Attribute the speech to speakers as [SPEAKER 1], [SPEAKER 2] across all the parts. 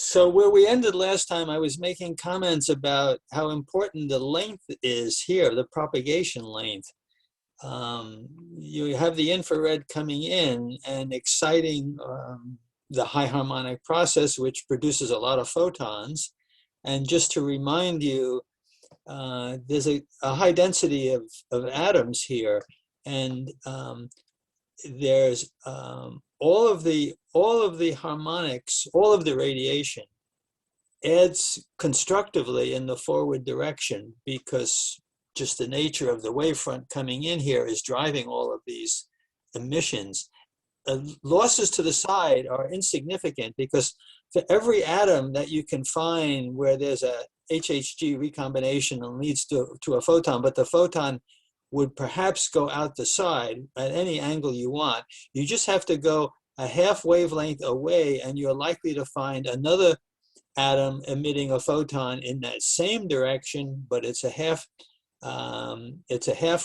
[SPEAKER 1] So where we ended last time, I was making comments about how important the length is here, the propagation length. You have the infrared coming in and exciting the high harmonic process, which produces a lot of photons. And just to remind you, there's a high density of atoms here, and there's all of the harmonics, all of the radiation adds constructively in the forward direction, because just the nature of the wavefront coming in here is driving all of these emissions. Losses to the side are insignificant, because for every atom that you can find where there's a HHG recombination and leads to a photon, but the photon would perhaps go out the side at any angle you want, you just have to go a half wavelength away and you're likely to find another atom emitting a photon in that same direction, but it's a half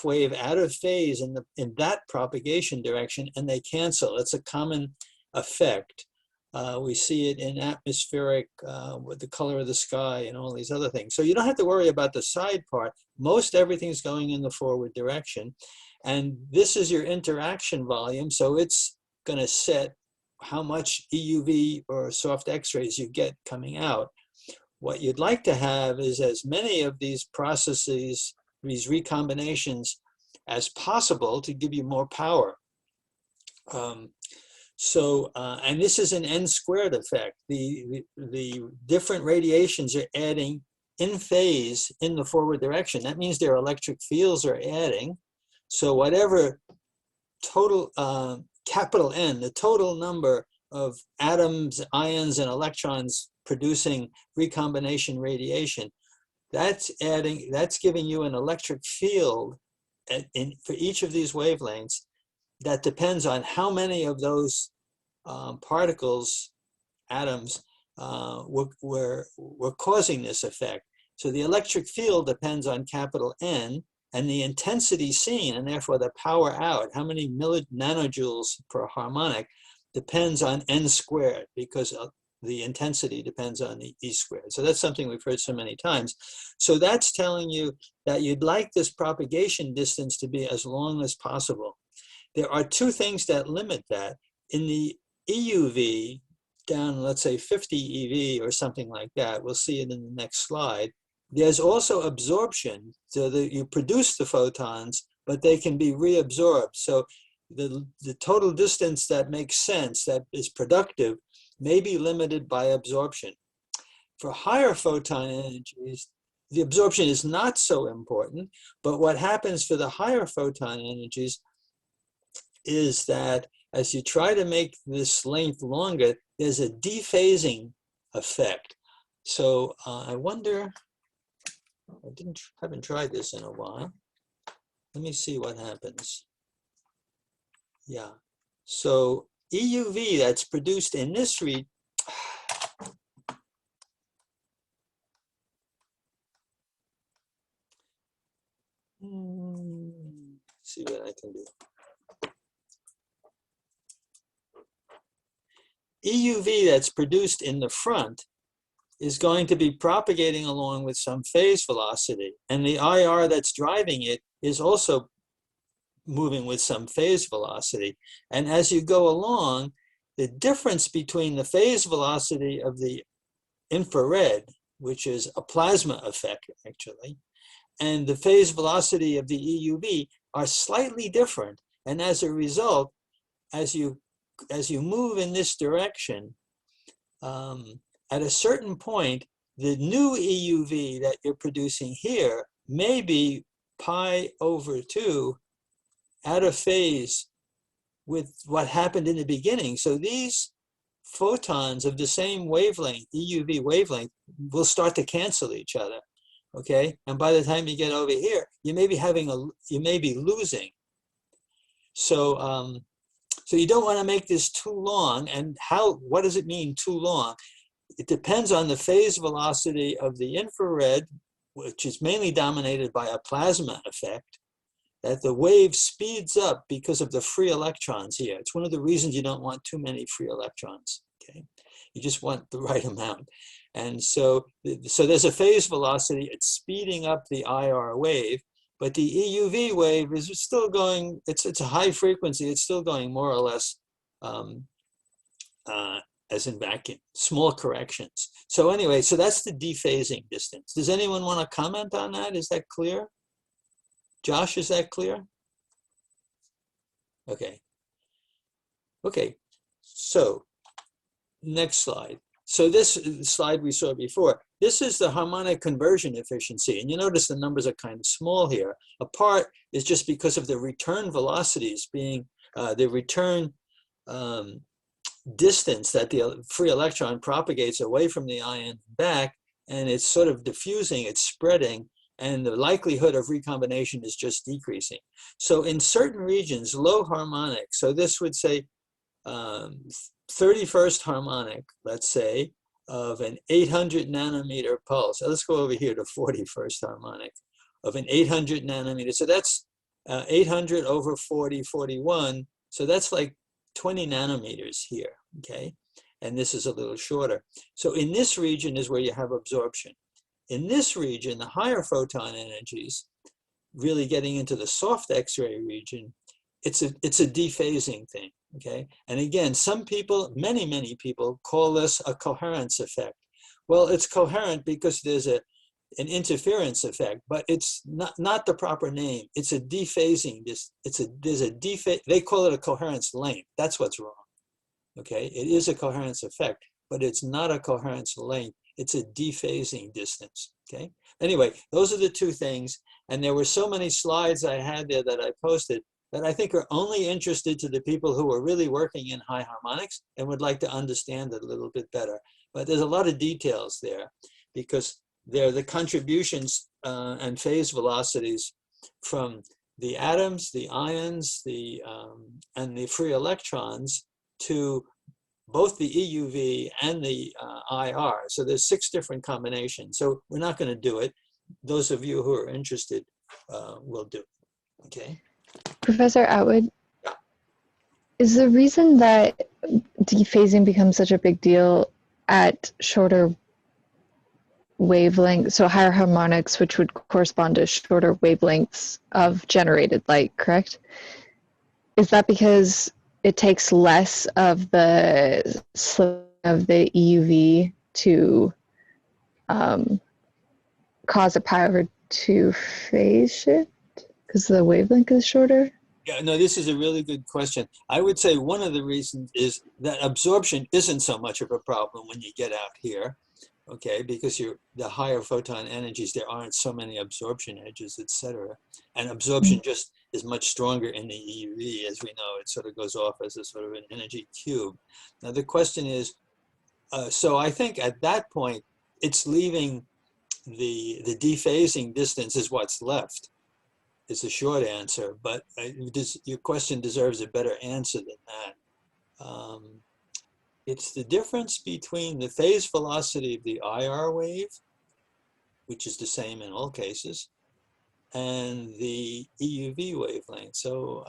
[SPEAKER 1] wave out of phase in that propagation direction, and they cancel. It's a common effect. We see it in atmospheric with the color of the sky and all these other things. So you don't have to worry about the side part. Most everything's going in the forward direction. And this is your interaction volume. So it's going to set how much EUV or soft X-rays you get coming out. What you'd like to have is as many of these processes, these recombinations, as possible to give you more power. And this is an n squared effect. The different radiations are adding in phase in the forward direction. That means their electric fields are adding. So whatever total, capital N, the total number of atoms, ions, and electrons producing recombination radiation, that's giving you an electric field for each of these wavelengths that depends on how many of those particles, atoms, were causing this effect. So the electric field depends on capital N, and the intensity seen, and therefore the power out, how many nanojoules per harmonic, depends on n squared, because the intensity depends on the E squared. So that's something we've heard so many times. So that's telling you that you'd like this propagation distance to be as long as possible. There are two things that limit that. In the EUV, down, let's say 50 EV or something like that, we'll see it in the next slide, there's also absorption, so that you produce the photons, but they can be reabsorbed. So the total distance that makes sense, that is productive, may be limited by absorption. For higher photon energies, the absorption is not so important, but what happens for the higher photon energies is that as you try to make this length longer, there's a dephasing effect. So I wonder, I haven't tried this in a while. Let me see what happens. Yeah, so EUV that's produced in this region, see what I can do. EUV that's produced in the front is going to be propagating along with some phase velocity, and the IR that's driving it is also moving with some phase velocity. And as you go along, the difference between the phase velocity of the infrared, which is a plasma effect actually, and the phase velocity of the EUV are slightly different. And as a result, as you move in this direction, at a certain point, the new EUV that you're producing here may be pi/2 out of phase with what happened in the beginning. So these photons of the same wavelength, EUV wavelength, will start to cancel each other, okay? And by the time you get over here, you may be losing. So, so you don't want to make this too long. And what does it mean too long? It depends on the phase velocity of the infrared, which is mainly dominated by a plasma effect, that the wave speeds up because of the free electrons here. It's one of the reasons you don't want too many free electrons, okay? You just want the right amount. And so there's a phase velocity. It's speeding up the IR wave, but the EUV wave is still going, it's a high frequency. It's still going more or less as in vacuum, small corrections. So anyway, so that's the dephasing distance. Does anyone want to comment on that? Is that clear? Josh, is that clear? Okay. Okay, so next slide. So this slide we saw before, this is the harmonic conversion efficiency. And you notice the numbers are kind of small here. A part is just because of the return velocities being the return distance that the free electron propagates away from the ion back, and it's sort of diffusing, it's spreading, and the likelihood of recombination is just decreasing. So in certain regions, low harmonic, so this would say 31st harmonic, let's say, of an 800 nanometer pulse. So let's go over here to 41st harmonic of an 800 nanometer. So that's 800 over 40, 41. So that's like 20 nanometers here, okay? And this is a little shorter. So in this region is where you have absorption. In this region, the higher photon energies, really getting into the soft X-ray region, it's a dephasing thing, okay? And again, some people, many people call this a coherence effect. Well, it's coherent because there's an interference effect, but it's not the proper name. It's a dephasing. They call it a coherence length. That's what's wrong, okay? It is a coherence effect, but it's not a coherence length. It's a dephasing distance, okay? Anyway, those are the two things. And there were so many slides I had there that I posted that I think are only interested to the people who are really working in high harmonics and would like to understand it a little bit better. But there's a lot of details there because they're the contributions and phase velocities from the atoms, the ions, and the free electrons to both the EUV and the IR. So there's 6 different combinations. So we're not going to do it. Those of you who are interested will do. Okay.
[SPEAKER 2] Professor Attwood,
[SPEAKER 1] yeah.
[SPEAKER 2] Is the reason that dephasing becomes such a big deal at shorter wavelengths, so higher harmonics, which would correspond to shorter wavelengths of generated light, correct? Is that because it takes less of the slip of the EUV to cause a power to phase shift because the wavelength is shorter?
[SPEAKER 1] Yeah, no, this is a really good question. I would say one of the reasons is that absorption isn't so much of a problem when you get out here, okay, because the higher photon energies, there aren't so many absorption edges, etc. And absorption just is much stronger in the EUV, as we know. It sort of goes off as a sort of an energy cube. Now the question is, so I think at that point, it's leaving the dephasing distance is what's left. It's a short answer, but your question deserves a better answer than that. It's the difference between the phase velocity of the IR wave, which is the same in all cases, and the EUV wavelength. So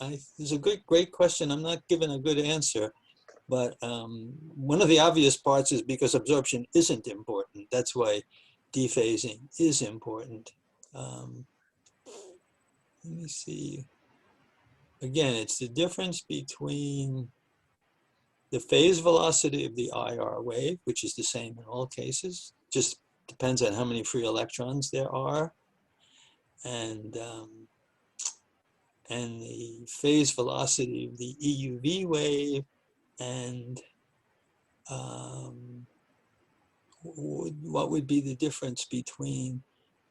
[SPEAKER 1] it's a great question. I'm not giving a good answer, but one of the obvious parts is because absorption isn't important. That's why dephasing is important. Let me see. Again, it's the difference between the phase velocity of the IR wave, which is the same in all cases, just depends on how many free electrons there are, and the phase velocity of the EUV wave, and what would be the difference between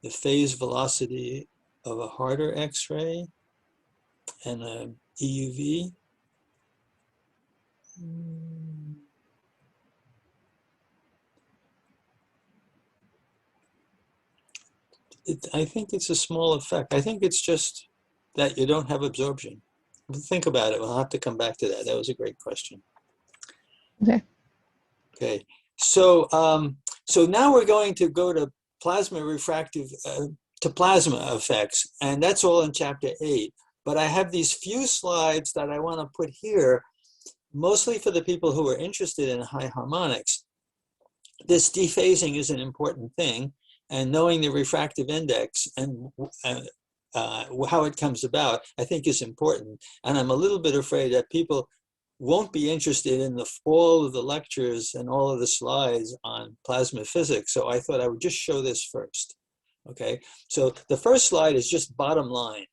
[SPEAKER 1] the phase velocity of a harder X-ray and a EUV? I think it's a small effect. I think it's just that you don't have absorption. Think about it. We'll have to come back to that. That was a great question.
[SPEAKER 2] Okay.
[SPEAKER 1] Okay. So so now we're going to go to plasma refractive to plasma effects, and that's all in chapter 8. But I have these few slides that I want to put here mostly for the people who are interested in high harmonics, this dephasing is an important thing, and knowing the refractive index and how it comes about, I think is important. And I'm a little bit afraid that people won't be interested in all of the lectures and all of the slides on plasma physics. So I thought I would just show this first. Okay, so the first slide is just bottom line.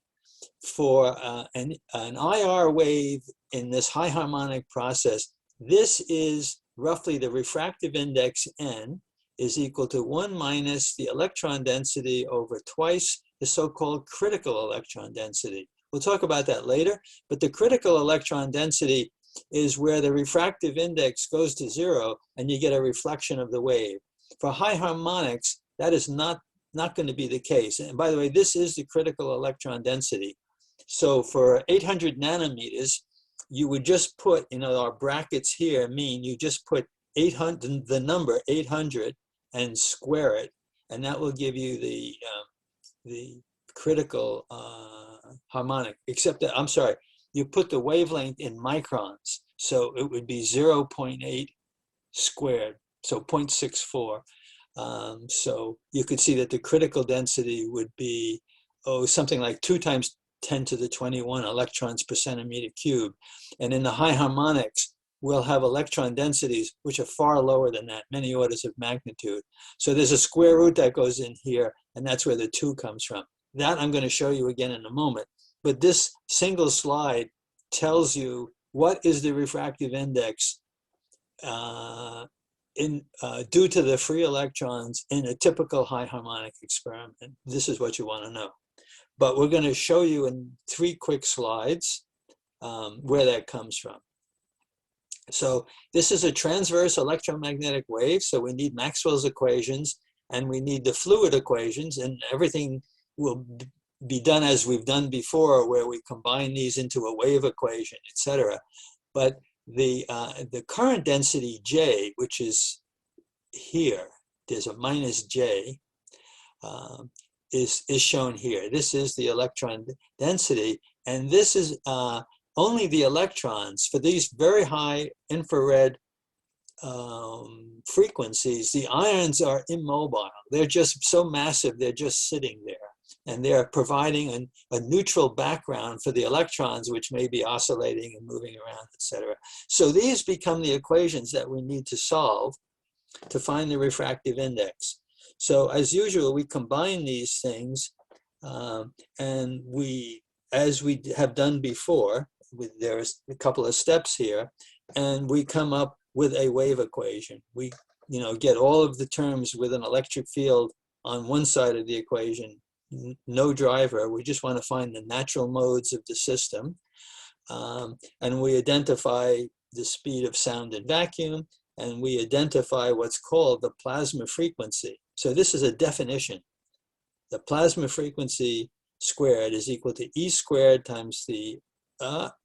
[SPEAKER 1] For an IR wave in this high harmonic process, this is roughly the refractive index n is equal to 1 minus the electron density over twice the so-called critical electron density. We'll talk about that later, but the critical electron density is where the refractive index goes to 0 and you get a reflection of the wave. For high harmonics, that is not going to be the case. And by the way, this is the critical electron density. So for 800 nanometers, you would just put, our brackets here mean you just put 800, the number 800, and square it, and that will give you the critical harmonic. Except that, I'm sorry, you put the wavelength in microns, so it would be 0.8 squared, so 0.64. So you could see that the critical density would be something like 2 times 10 to the 21 electrons per centimeter cube. And in the high harmonics, we'll have electron densities which are far lower than that, many orders of magnitude. So there's a square root that goes in here, and that's where the 2 comes from. That I'm going to show you again in a moment. But this single slide tells you what is the refractive index due to the free electrons in a typical high harmonic experiment. This is what you want to know. But we're going to show you in 3 quick slides where that comes from. So this is a transverse electromagnetic wave, so we need Maxwell's equations, and we need the fluid equations, and everything will be done as we've done before, where we combine these into a wave equation, etc. But the current density J, which is here, there's a minus J, is shown here. This is the electron density, and this is only the electrons. For these very high infrared frequencies, the ions are immobile. They're just so massive, they're just sitting there. And they're providing a neutral background for the electrons, which may be oscillating and moving around, etc. So these become the equations that we need to solve to find the refractive index. So as usual, we combine these things, and we, as we have done before, there's a couple of steps here, and we come up with a wave equation. We get all of the terms with an electric field on one side of the equation, no driver. We just want to find the natural modes of the system, and we identify the speed of sound in vacuum, and we identify what's called the plasma frequency. So this is a definition. The plasma frequency squared is equal to E squared times the,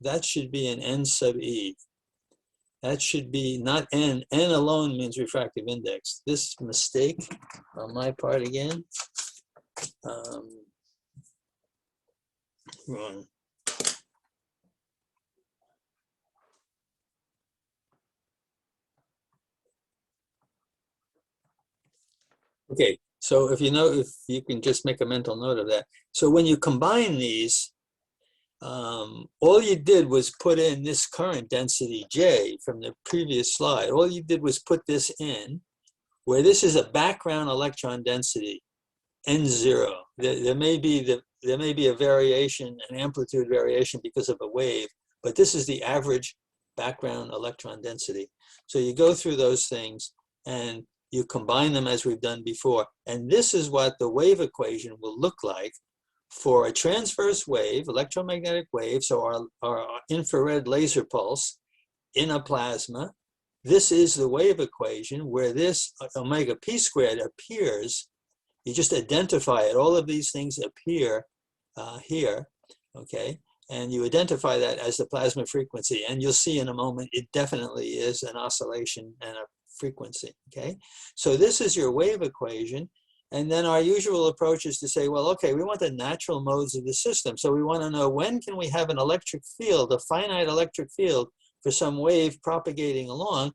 [SPEAKER 1] that should be an N sub E. That should be not N. N alone means refractive index. This mistake on my part again. Wrong. Okay, so if you can just make a mental note of that. So when you combine these, all you did was put in this current density J from the previous slide. All you did was put this in, where this is a background electron density, N0. There may be a variation, an amplitude variation because of a wave, but this is the average background electron density. So you go through those things and you combine them as we've done before. And this is what the wave equation will look like for a transverse wave, electromagnetic wave, so our infrared laser pulse in a plasma. This is the wave equation where this omega p squared appears. You just identify it. All of these things appear here, okay? And you identify that as the plasma frequency. And you'll see in a moment, it definitely is an oscillation and a frequency, okay? So this is your wave equation. And then our usual approach is to say, well, okay, we want the natural modes of the system. So we want to know, when can we have an electric field, a finite electric field, for some wave propagating along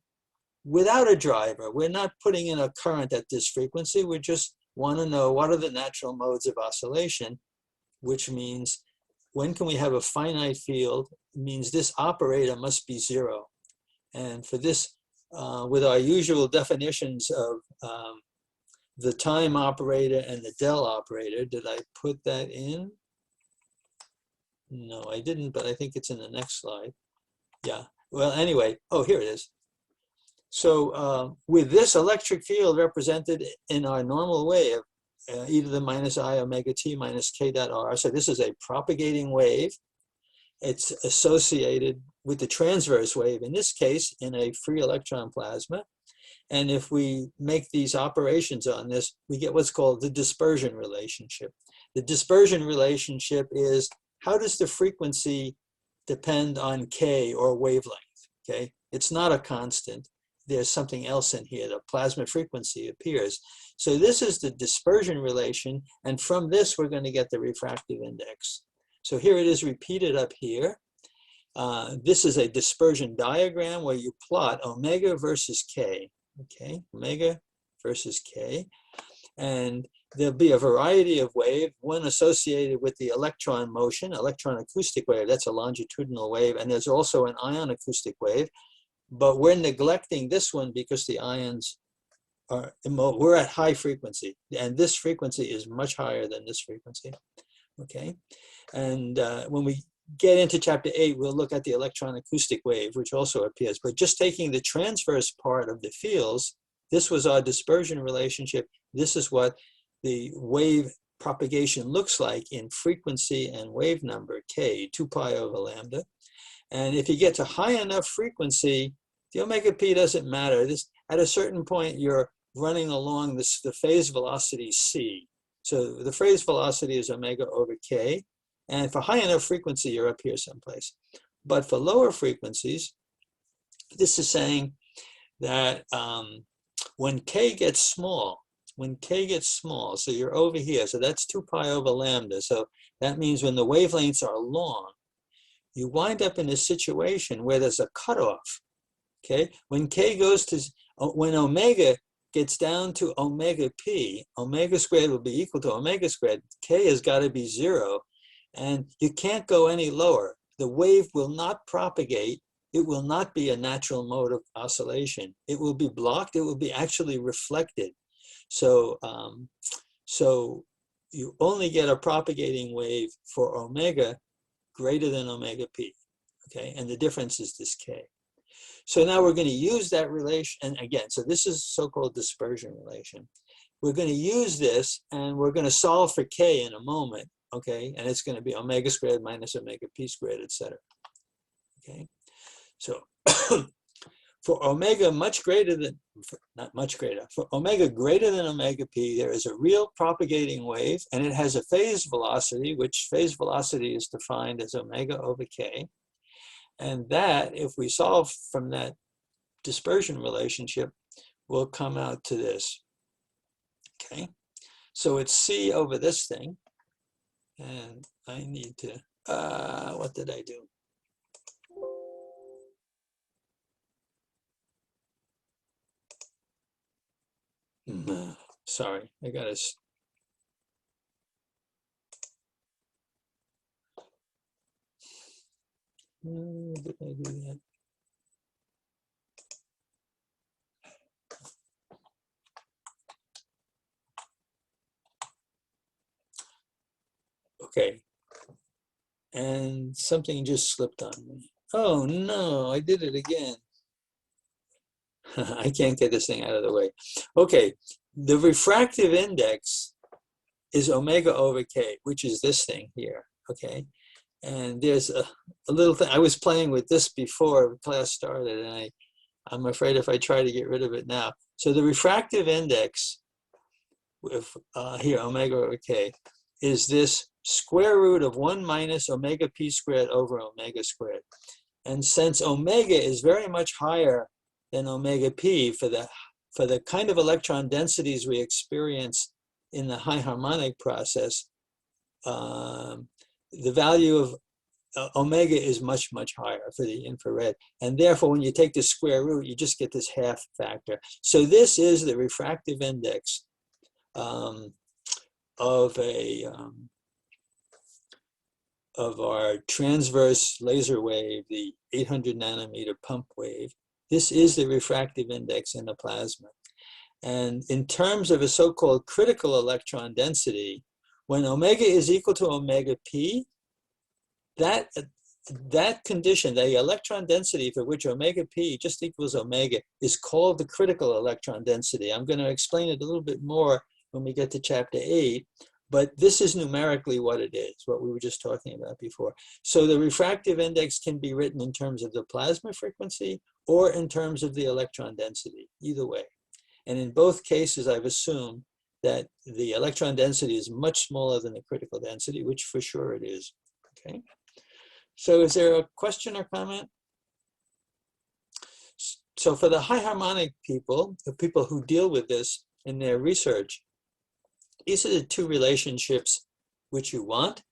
[SPEAKER 1] without a driver. We're not putting in a current at this frequency. We just want to know what are the natural modes of oscillation, which means when can we have a finite field? It means this operator must be zero. And for this, with our usual definitions of the time operator and the del operator, did I put that in? No, I didn't, but I think it's in the next slide. Yeah, well, anyway, oh, here it is. So with this electric field represented in our normal wave, e to the minus I omega t minus k dot r. So this is a propagating wave. It's associated with the transverse wave, in this case, in a free electron plasma. And if we make these operations on this, we get what's called the dispersion relationship. The dispersion relationship is how does the frequency depend on k or wavelength, okay? It's not a constant. There's something else in here, the plasma frequency appears. So this is the dispersion relation, and from this we're going to get the refractive index. So here it is repeated up here. This is a dispersion diagram where you plot omega versus k, okay? Omega versus k. And there'll be a variety of wave, one associated with the electron motion, electron acoustic wave, that's a longitudinal wave, and there's also an ion acoustic wave. But we're neglecting this one because the ions are, we're at high frequency, and this frequency is much higher than this frequency, okay? And when we get into chapter 8, we'll look at the electron acoustic wave, which also appears. But just taking the transverse part of the fields, this was our dispersion relationship. This is what the wave propagation looks like in frequency and wave number, k, 2 pi over lambda. And if you get to high enough frequency, the omega p doesn't matter. This, at a certain point, you're running along this, the phase velocity c. So the phase velocity is omega over k. And for high enough frequency, you're up here someplace. But for lower frequencies, this is saying that when k gets small, so you're over here, so that's 2 pi over lambda. So that means when the wavelengths are long, you wind up in a situation where there's a cutoff, okay? When k goes to, when omega gets down to omega p, omega squared will be equal to omega squared. K has got to be 0, and you can't go any lower. The wave will not propagate. It will not be a natural mode of oscillation. It will be blocked. It will be actually reflected. So, so you only get a propagating wave for omega greater than omega p, okay? And the difference is this k. So now we're going to use that relation, and again, so this is so-called dispersion relation. We're going to use this, and we're going to solve for k in a moment, okay? And it's going to be omega squared minus omega p squared, etc. Okay? So for omega much greater than, not much greater, for omega greater than omega p, there is a real propagating wave, and it has a phase velocity, which phase velocity is defined as omega over k. And that, if we solve from that dispersion relationship, will come out to this, okay? So it's c over this thing, and I need to, what did I do? Sorry, I got to. Did I do that? Okay. And something just slipped on me. Oh no, I did it again. I can't get this thing out of the way. Okay, the refractive index is omega over k, which is this thing here, okay? And there's a little thing, I was playing with this before class started, and I'm afraid if I try to get rid of it now. So the refractive index, with here, omega over k, is this square root of 1 minus omega p squared over omega squared. And since omega is very much higher than omega p for the kind of electron densities we experience in the high harmonic process, the value of omega is much, much higher for the infrared. And therefore, when you take the square root, you just get this half factor. So this is the refractive index of our transverse laser wave, the 800 nanometer pump wave. This is the refractive index in the plasma. And in terms of a so-called critical electron density, when omega is equal to omega p, that condition, the electron density for which omega p just equals omega, is called the critical electron density. I'm going to explain it a little bit more when we get to chapter 8, but this is numerically what it is, what we were just talking about before. So the refractive index can be written in terms of the plasma frequency or in terms of the electron density, either way. And in both cases, I've assumed that the electron density is much smaller than the critical density, which for sure it is. Okay. So is there a question or comment? So for the high harmonic people, the people who deal with this in their research, these are the two relationships which you want.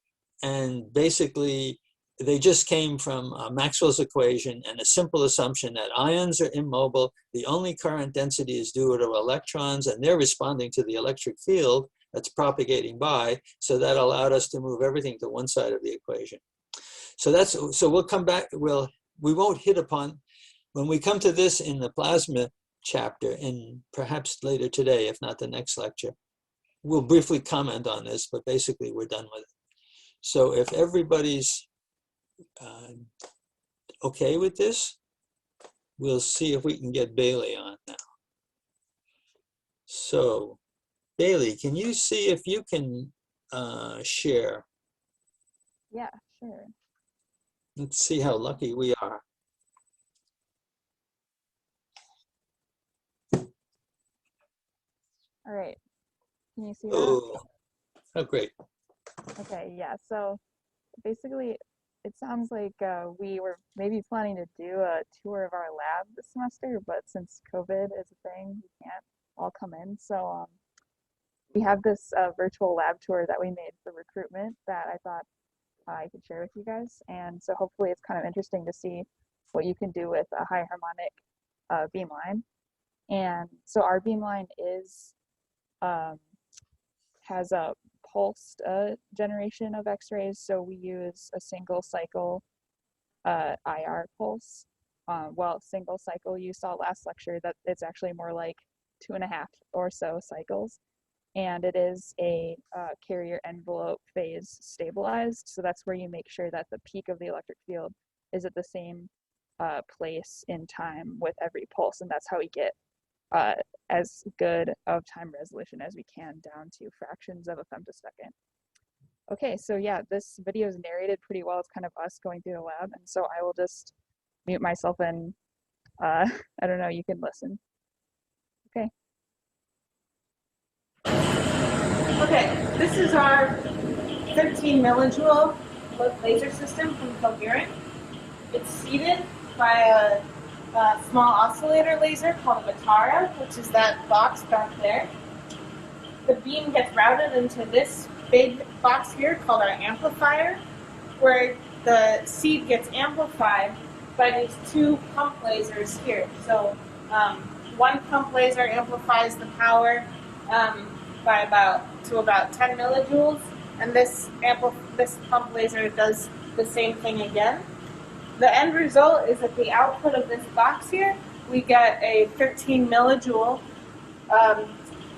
[SPEAKER 1] And basically, they just came from Maxwell's equation and a simple assumption that ions are immobile. The only current density is due to electrons, and they're responding to the electric field that's propagating by. So that allowed us to move everything to one side of the equation. So we'll come back. We won't hit upon, when we come to this in the plasma chapter, and perhaps later today, if not the next lecture, we'll briefly comment on this, but basically we're done with it. So if everybody's okay with this, we'll see if we can get Bailey on now. So Bailey, can you see if you can share?
[SPEAKER 2] Yeah, sure.
[SPEAKER 1] Let's see how lucky we are.
[SPEAKER 2] All right. Can you see that?
[SPEAKER 1] Oh, great.
[SPEAKER 2] Okay, yeah. So basically, it sounds like we were maybe planning to do a tour of our lab this semester, but since COVID is a thing, we can't all come in. So we have this virtual lab tour that we made for recruitment that I thought I could share with you guys. And so hopefully it's kind of interesting to see what you can do with a high harmonic beamline. And so our beamline is has a pulsed generation of X-rays. So we use a single cycle IR pulse. Well, single cycle you saw last lecture, that it's actually more like 2.5 or so cycles. And it is a carrier envelope phase stabilized. So that's where you make sure that the peak of the electric field is at the same place in time with every pulse. And that's how we get as good of time resolution as we can down to fractions of a femtosecond. Okay, so yeah, this video is narrated pretty well. It's kind of us going through the lab. And so I will just mute myself and I don't know, you can listen. Okay.
[SPEAKER 3] Okay, this is our 13 millijoule laser system from Coherent. It's seeded by a small oscillator laser called a Vitara, which is that box back there. The beam gets routed into this big box here called our amplifier, where the seed gets amplified by these two pump lasers here. So one pump laser amplifies the power by about 10 millijoules, and this pump laser does the same thing again. The end result is at the output of this box here, we get a 13 millijoule,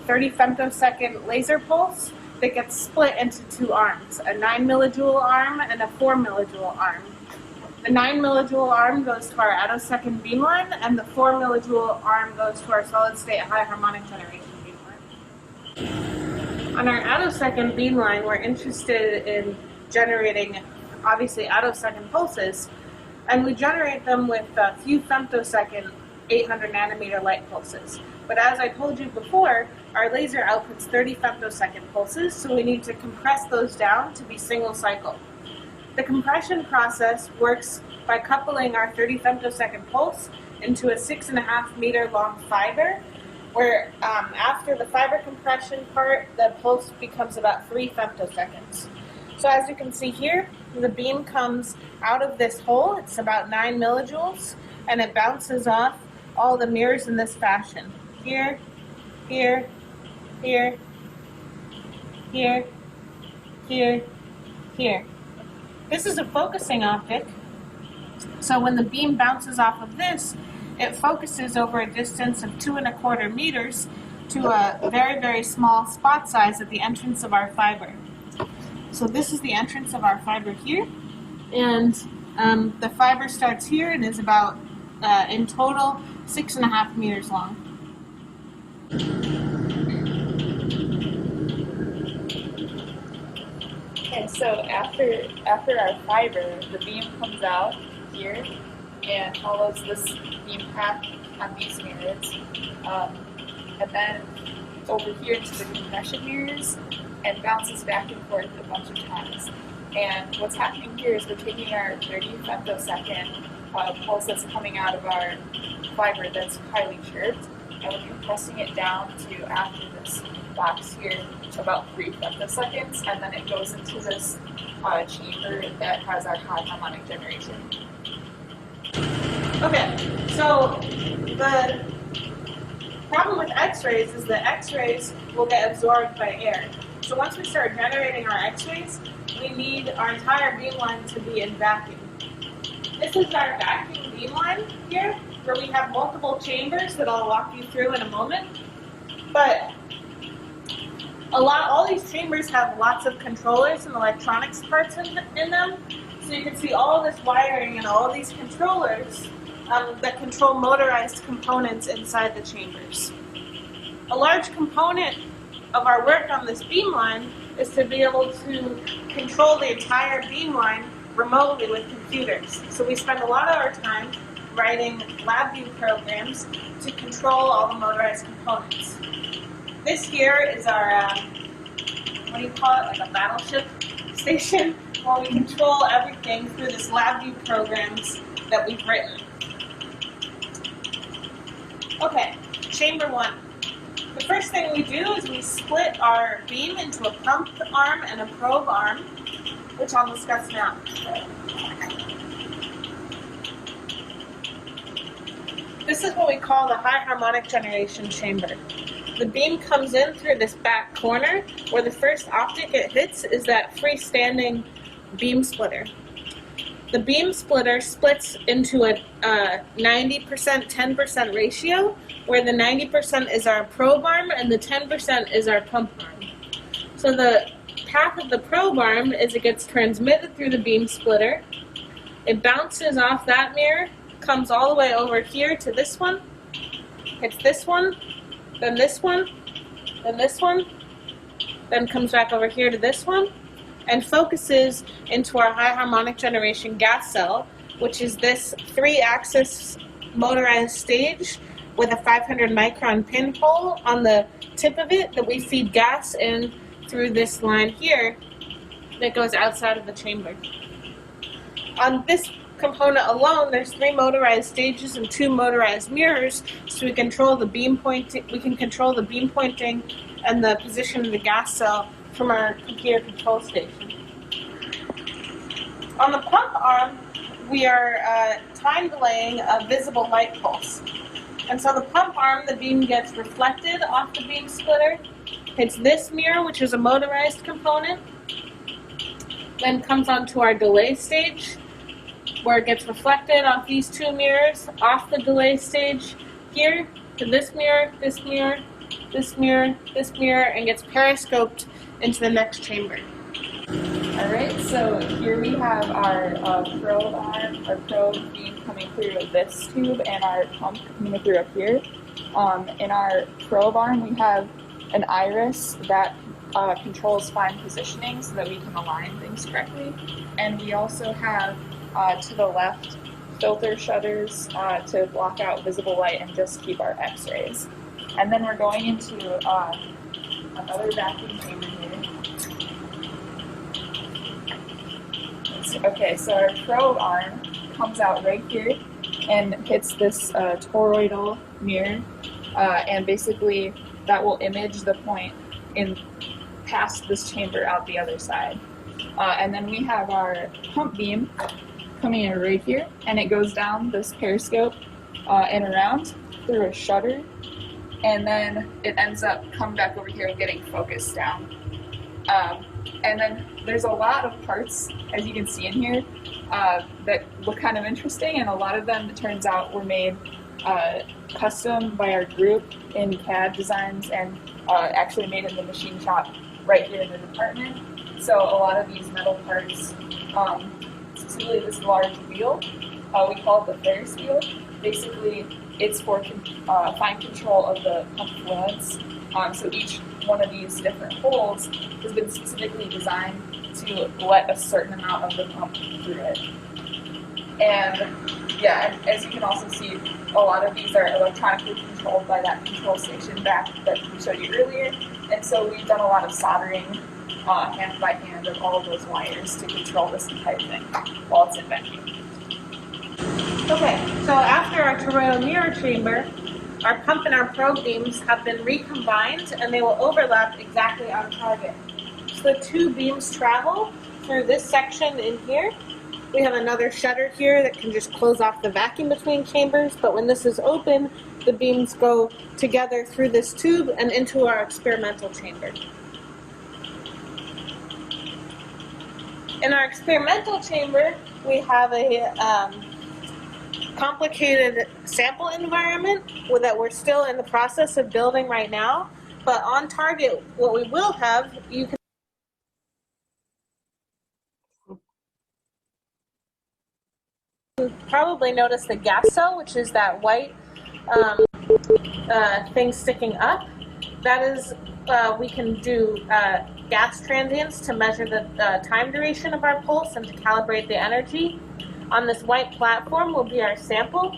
[SPEAKER 3] 30 femtosecond laser pulse that gets split into two arms, a 9 millijoule arm and a 4 millijoule arm. The 9 millijoule arm goes to our Attosecond beamline, and the 4 millijoule arm goes to our solid state high harmonic generation beamline. On our Attosecond beamline, we're interested in generating, obviously, attosecond pulses, and we generate them with a few femtosecond 800 nanometer light pulses. But as I told you before, our laser outputs 30 femtosecond pulses, so we need to compress those down to be single cycle. The compression process works by coupling our 30 femtosecond pulse into a 6.5 meter long fiber, where after the fiber compression part, the pulse becomes about 3 femtoseconds. So as you can see here, the beam comes out of this hole. It's about 9 millijoules, and it bounces off all the mirrors in this fashion. Here, here, here, here, here, here. This is a focusing optic. So when the beam bounces off of this, it focuses over a distance of 2¼ meters to a very, very small spot size at the entrance of our fiber. So this is the entrance of our fiber here, and the fiber starts here and is about, in total, 6½ meters long.
[SPEAKER 4] And so after our fiber, the beam comes out here and follows this beam path on these mirrors, and then over here into the compression mirrors and bounces back and forth a bunch of times. And what's happening here is we're taking our 30 femtosecond pulse that's coming out of our fiber that's highly chirped, and we're compressing it down to, after this box here, to about 3 femtoseconds, and then it goes into this chamber that has our high harmonic generation.
[SPEAKER 3] Okay, so the problem with X-rays is that X-rays will get absorbed by air. So once we start generating our X-rays, we need our entire beamline to be in vacuum. This is our vacuum beamline here, where we have multiple chambers that I'll walk you through in a moment. But all these chambers have lots of controllers and electronics parts in them. So you can see all this wiring and all these controllers that control motorized components inside the chambers. A large component of our work on this beamline is to be able to control the entire beamline remotely with computers. So we spend a lot of our time writing LabVIEW programs to control all the motorized components. This here is our, what do you call it, like a battleship station, where we control everything through this LabVIEW programs that we've written. Okay, chamber 1. The first thing we do is we split our beam into a pump arm and a probe arm, which I'll discuss now. This is what we call the high harmonic generation chamber. The beam comes in through this back corner, where the first optic it hits is that freestanding beam splitter. The beam splitter splits into a 90% 10% ratio, where the 90% is our probe arm and the 10% is our pump arm. So the path of the probe arm is it gets transmitted through the beam splitter, it bounces off that mirror, comes all the way over here to this one, hits this one, then this one, then this one, then comes back over here to this one, and focuses into our high harmonic generation gas cell, which is this 3-axis motorized stage with a 500 micron pinhole on the tip of it that we feed gas in through this line here that goes outside of the chamber. On this component alone, there's 3 motorized stages and 2 motorized mirrors, so we control the beam pointing. We can control the beam pointing and the position of the gas cell from our computer control station. On the pump arm, we are time delaying a visible light pulse. And so the pump arm, the beam gets reflected off the beam splitter, hits this mirror, which is a motorized component, then comes onto our delay stage, where it gets reflected off these 2 mirrors, off the delay stage here, to this mirror, this mirror, this mirror, this mirror, and gets periscoped into the next chamber.
[SPEAKER 4] Alright, so here we have our probe arm, our probe beam coming through this tube, and our pump coming through up here. In our probe arm, we have an iris that controls fine positioning so that we can align things correctly. And we also have, to the left, filter shutters to block out visible light and just keep our X-rays. And then we're going into another vacuum chamber here. Okay, so our probe arm comes out right here and hits this toroidal mirror, and basically that will image the point in past this chamber out the other side. And then we have our pump beam coming in right here, and it goes down this periscope and around through a shutter, and then it ends up coming back over here and getting focused down. And then there's a lot of parts, as you can see in here, that look kind of interesting, and a lot of them, it turns out, were made custom by our group in CAD designs and actually made in the machine shop right here in the department. So a lot of these metal parts, specifically this large wheel, we call it the Ferris wheel. Basically, it's for fine control of the pump fluids. So each one of these different holes has been specifically designed to let a certain amount of the pump through it. And yeah, as you can also see, a lot of these are electronically controlled by that control station back that we showed you earlier. And so we've done a lot of soldering hand by hand of all of those wires to control this entire thing while it's in vacuum.
[SPEAKER 3] Okay, so after our toroidal mirror chamber, our pump and our probe beams have been recombined and they will overlap exactly on target. So the two beams travel through this section in here. We have another shutter here that can just close off the vacuum between chambers, but when this is open, the beams go together through this tube and into our experimental chamber. In our experimental chamber, we have a complicated sample environment that we're still in the process of building right now, but on target, what we will have, you can probably notice the gas cell, which is that white thing sticking up. That is, we can do gas transients to measure the time duration of our pulse and to calibrate the energy. On this white platform will be our sample.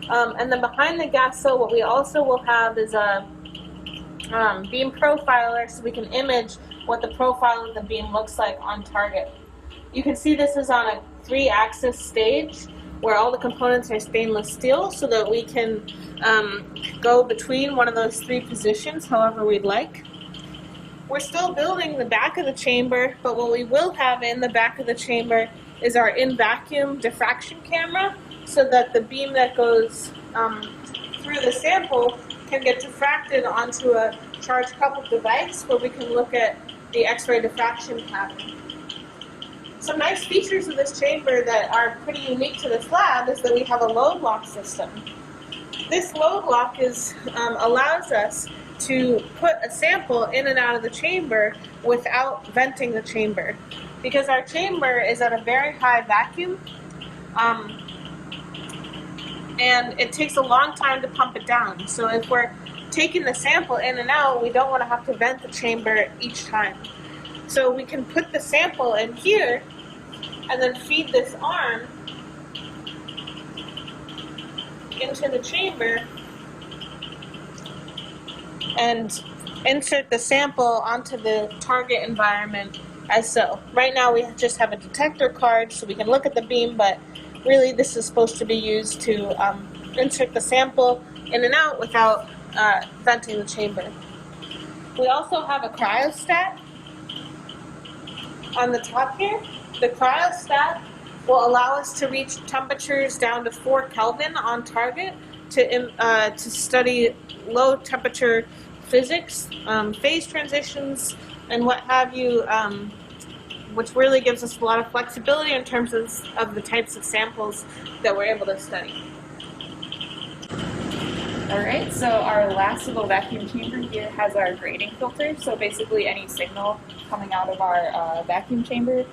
[SPEAKER 3] And then behind the gas cell, what we also will have is a beam profiler, so we can image what the profile of the beam looks like on target. You can see this is on a 3-axis stage where all the components are stainless steel, so that we can go between one of those 3 positions however we'd like. We're still building the back of the chamber, but what we will have in the back of the chamber is our in-vacuum diffraction camera, so that the beam that goes through the sample can get diffracted onto a charge-coupled device where we can look at the X-ray diffraction pattern. Some nice features of this chamber that are pretty unique to this lab is that we have a load lock system. This load lock allows us to put a sample in and out of the chamber without venting the chamber. Because our chamber is at a very high vacuum, and it takes a long time to pump it down. So if we're taking the sample in and out, we don't want to have to vent the chamber each time. So we can put the sample in here and then feed this arm into the chamber and insert the sample onto the target environment as so. Right now we just have a detector card so we can look at the beam, but really this is supposed to be used to insert the sample in and out without venting the chamber. We also have a cryostat on the top here. The cryostat will allow us to reach temperatures down to 4 Kelvin on target to study low temperature physics, phase transitions, and what have you, which really gives us a lot of flexibility in terms of the types of samples that we're able to study.
[SPEAKER 4] All right, so our last little vacuum chamber here has our grading filter. So basically any signal coming out of our vacuum chamber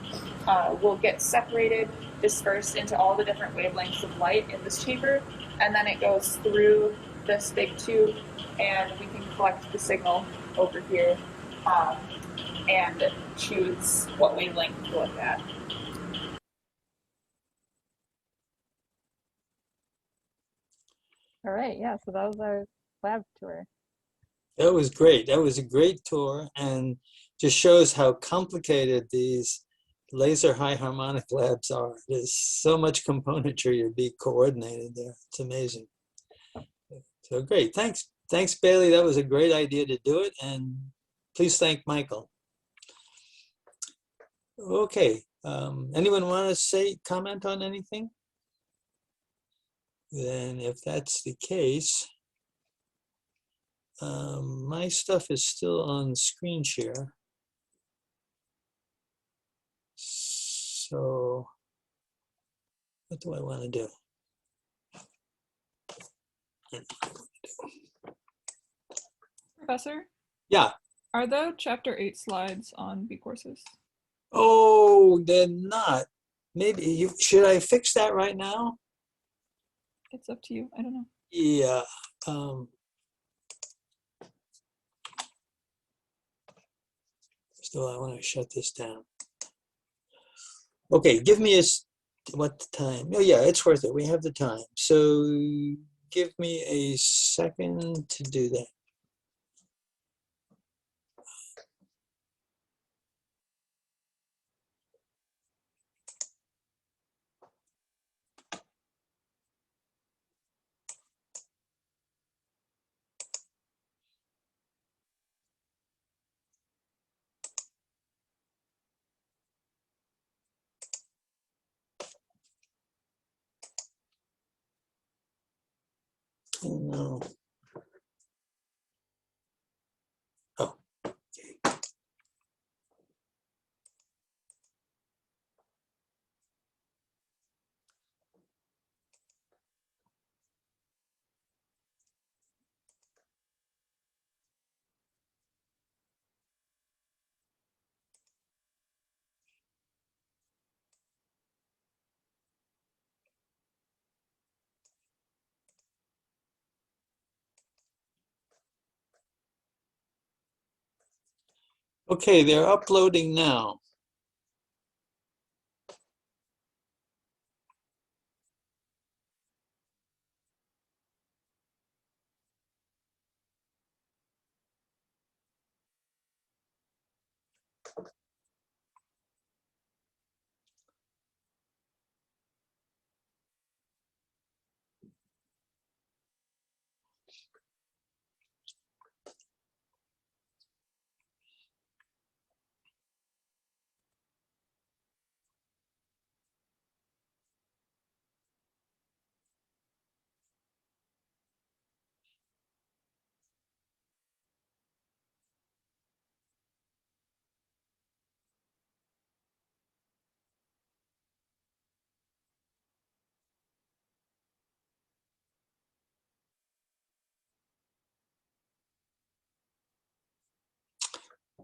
[SPEAKER 4] will get separated, dispersed into all the different wavelengths of light in this chamber, and then it goes through this big tube, and we can collect the signal over here and choose what wavelength to look at.
[SPEAKER 2] All right, yeah, so that was our lab tour.
[SPEAKER 1] That was great. That was a great tour, and just shows how complicated these laser high harmonic labs are. There's so much componentry to be coordinated there. It's amazing. So great. Thanks. Thanks, Bailey. That was a great idea to do it. And please thank Michael. Okay, anyone want to comment on anything? Then if that's the case, my stuff is still on screen share. So what do I want to do?
[SPEAKER 5] Professor,
[SPEAKER 1] Yeah.
[SPEAKER 5] are the chapter 8 slides on B courses?
[SPEAKER 1] Oh, they're not. Maybe should I fix that right now?
[SPEAKER 5] It's up to you. I don't know.
[SPEAKER 1] Yeah. Still, I want to shut this down. Okay, give me what time? Oh yeah, it's worth it. We have the time. So give me a second to do that. Oh, no. Oh, okay. Okay, they're uploading now.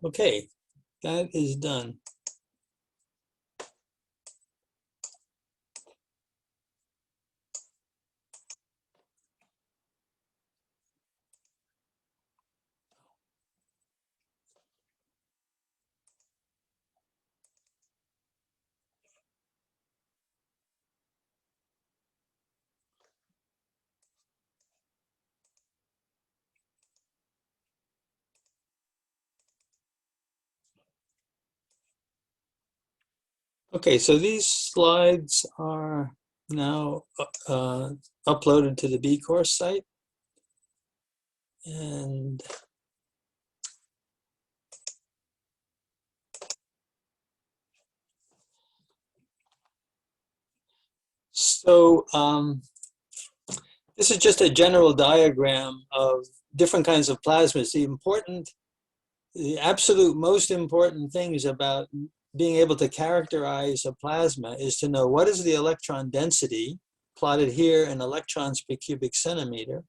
[SPEAKER 1] Okay, that is done. Okay, so these slides are now uploaded to the B course site. And so this is just a general diagram of different kinds of plasmas. The absolute most important things about being able to characterize a plasma is to know what is the electron density, plotted here in electrons per cubic centimeter,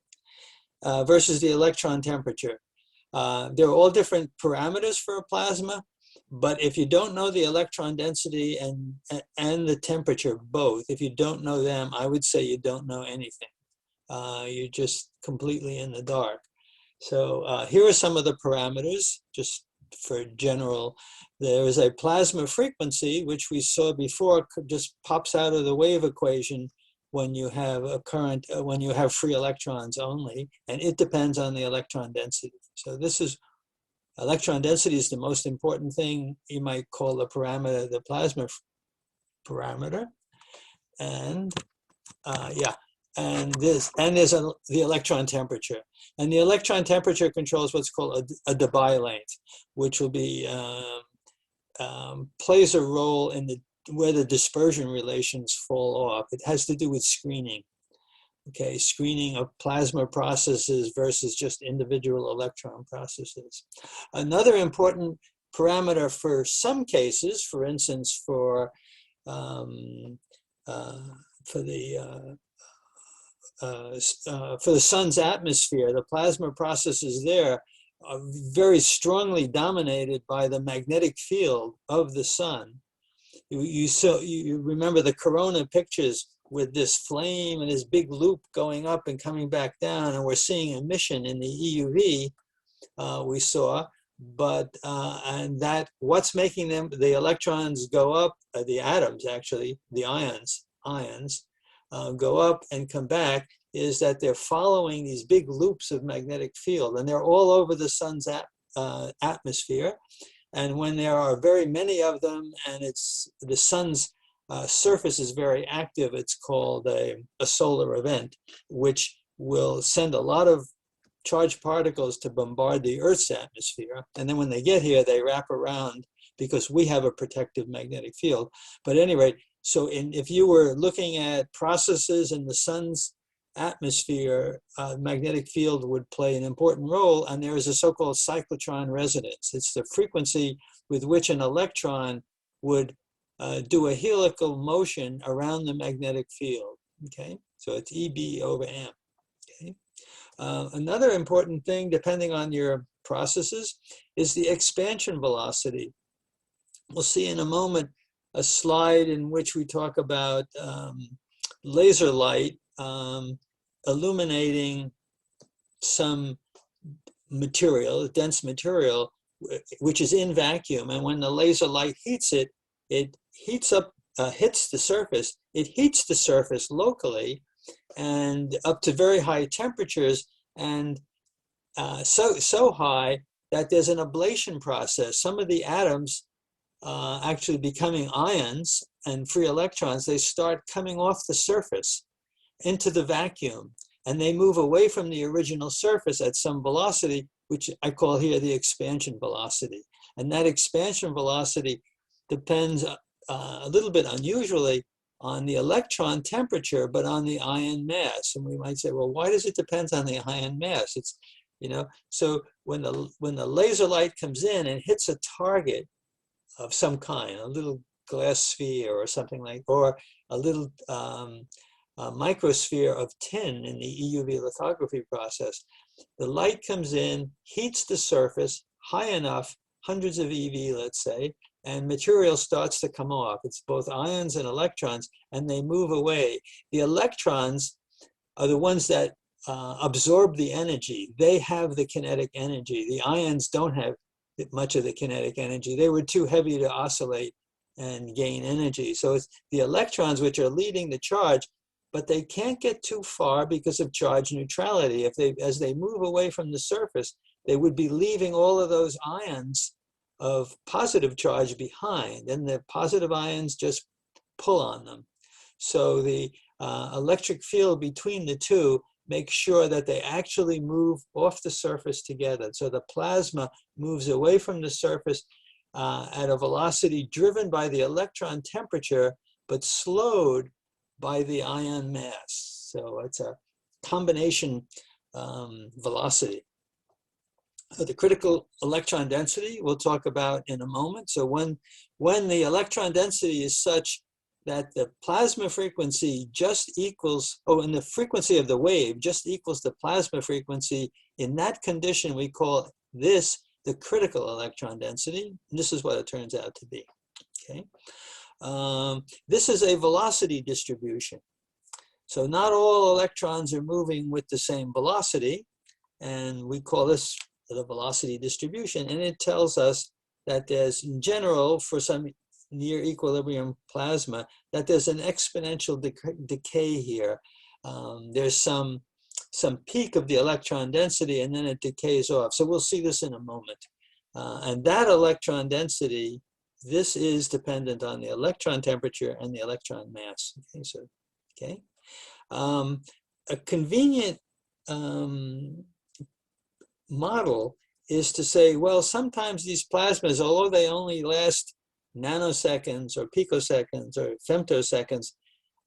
[SPEAKER 1] versus the electron temperature. There are all different parameters for a plasma, but if you don't know the electron density and the temperature both, if you don't know them, I would say you don't know anything. You're just completely in the dark. So here are some of the parameters, just for general. There is a plasma frequency, which we saw before, just pops out of the wave equation when you have a current, when you have free electrons only, and it depends on the electron density. So this is, electron density is the most important thing. You might call the parameter the plasma parameter. And yeah. And there's the electron temperature. And the electron temperature controls what's called a Debye length, which will be plays a role in where the dispersion relations fall off. It has to do with screening. Okay, screening of plasma processes versus just individual electron processes. Another important parameter for some cases, for instance, for the sun's atmosphere, the plasma processes there are very strongly dominated by the magnetic field of the sun. You remember the corona pictures with this flame and this big loop going up and coming back down, and we're seeing emission in the EUV we saw, but and that what's making them, the electrons go up, the atoms actually, the ions go up and come back, is that they're following these big loops of magnetic field, and they're all over the sun's atmosphere. And when there are very many of them, and it's the sun's surface is very active, it's called a solar event, which will send a lot of charged particles to bombard the Earth's atmosphere. And then when they get here, they wrap around because we have a protective magnetic field. But at any rate, so if you were looking at processes in the sun's atmosphere, magnetic field would play an important role, and there is a so-called cyclotron resonance. It's the frequency with which an electron would do a helical motion around the magnetic field. Okay, so it's EB over M. Okay, another important thing, depending on your processes, is the expansion velocity. We'll see in a moment a slide in which we talk about laser light illuminating some material, dense material, which is in vacuum. And when the laser light heats it, it heats up, hits the surface. It heats the surface locally and up to very high temperatures, and so high that there's an ablation process. Some of the atoms actually becoming ions and free electrons, they start coming off the surface into the vacuum, and they move away from the original surface at some velocity, which I call here the expansion velocity. And that expansion velocity depends a little bit unusually on the electron temperature, but on the ion mass. And we might say, well, why does it depend on the ion mass? It's, you know, so when the laser light comes in and hits a target of some kind, a little glass sphere or something like, or a little microsphere of tin in the EUV lithography process, the light comes in, heats the surface high enough, hundreds of EV, let's say, and material starts to come off. It's both ions and electrons, and they move away. The electrons are the ones that absorb the energy. They have the kinetic energy. The ions don't have much of the kinetic energy. They were too heavy to oscillate and gain energy. So it's the electrons which are leading the charge, but they can't get too far because of charge neutrality. As they move away from the surface, they would be leaving all of those ions of positive charge behind, and the positive ions just pull on them. So the electric field between the two makes sure that they actually move off the surface together. So the plasma moves away from the surface at a velocity driven by the electron temperature, but slowed by the ion mass. So it's a combination velocity. The critical electron density we'll talk about in a moment. So when the electron density is such that the plasma frequency just equals, and the frequency of the wave just equals the plasma frequency, in that condition we call this the critical electron density. And this is what it turns out to be. Okay. This is a velocity distribution. So not all electrons are moving with the same velocity, and we call this the velocity distribution. And it tells us that there's, in general, for some near equilibrium plasma, that there's an exponential decay here. There's some peak of the electron density, and then it decays off. So we'll see this in a moment. And that electron density, this is dependent on the electron temperature and the electron mass. Okay, so, okay. A convenient model is to say, well, sometimes these plasmas, although they only last nanoseconds or picoseconds or femtoseconds,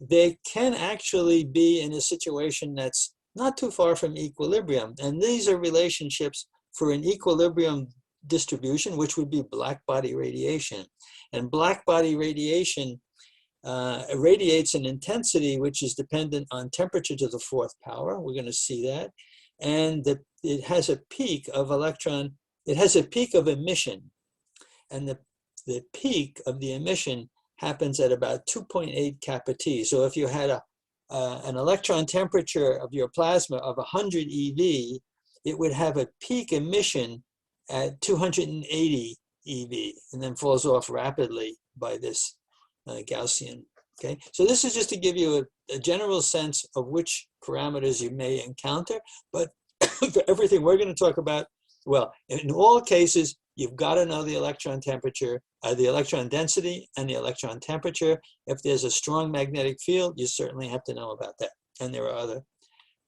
[SPEAKER 1] they can actually be in a situation that's not too far from equilibrium. And these are relationships for an equilibrium distribution, which would be black body radiation. And black body radiation radiates an intensity which is dependent on temperature to the fourth power. We're going to see that. And it has a peak of it has a peak of emission. And the peak of the emission happens at about 2.8 kappa T. So if you had an electron temperature of your plasma of 100 eV, it would have a peak emission at 280 eV, and then falls off rapidly by this Gaussian. Okay, so this is just to give you a general sense of which parameters you may encounter, but for everything we're going to talk about, well, in all cases, you've got to know the electron temperature, the electron density and the electron temperature. If there's a strong magnetic field, you certainly have to know about that. And there are other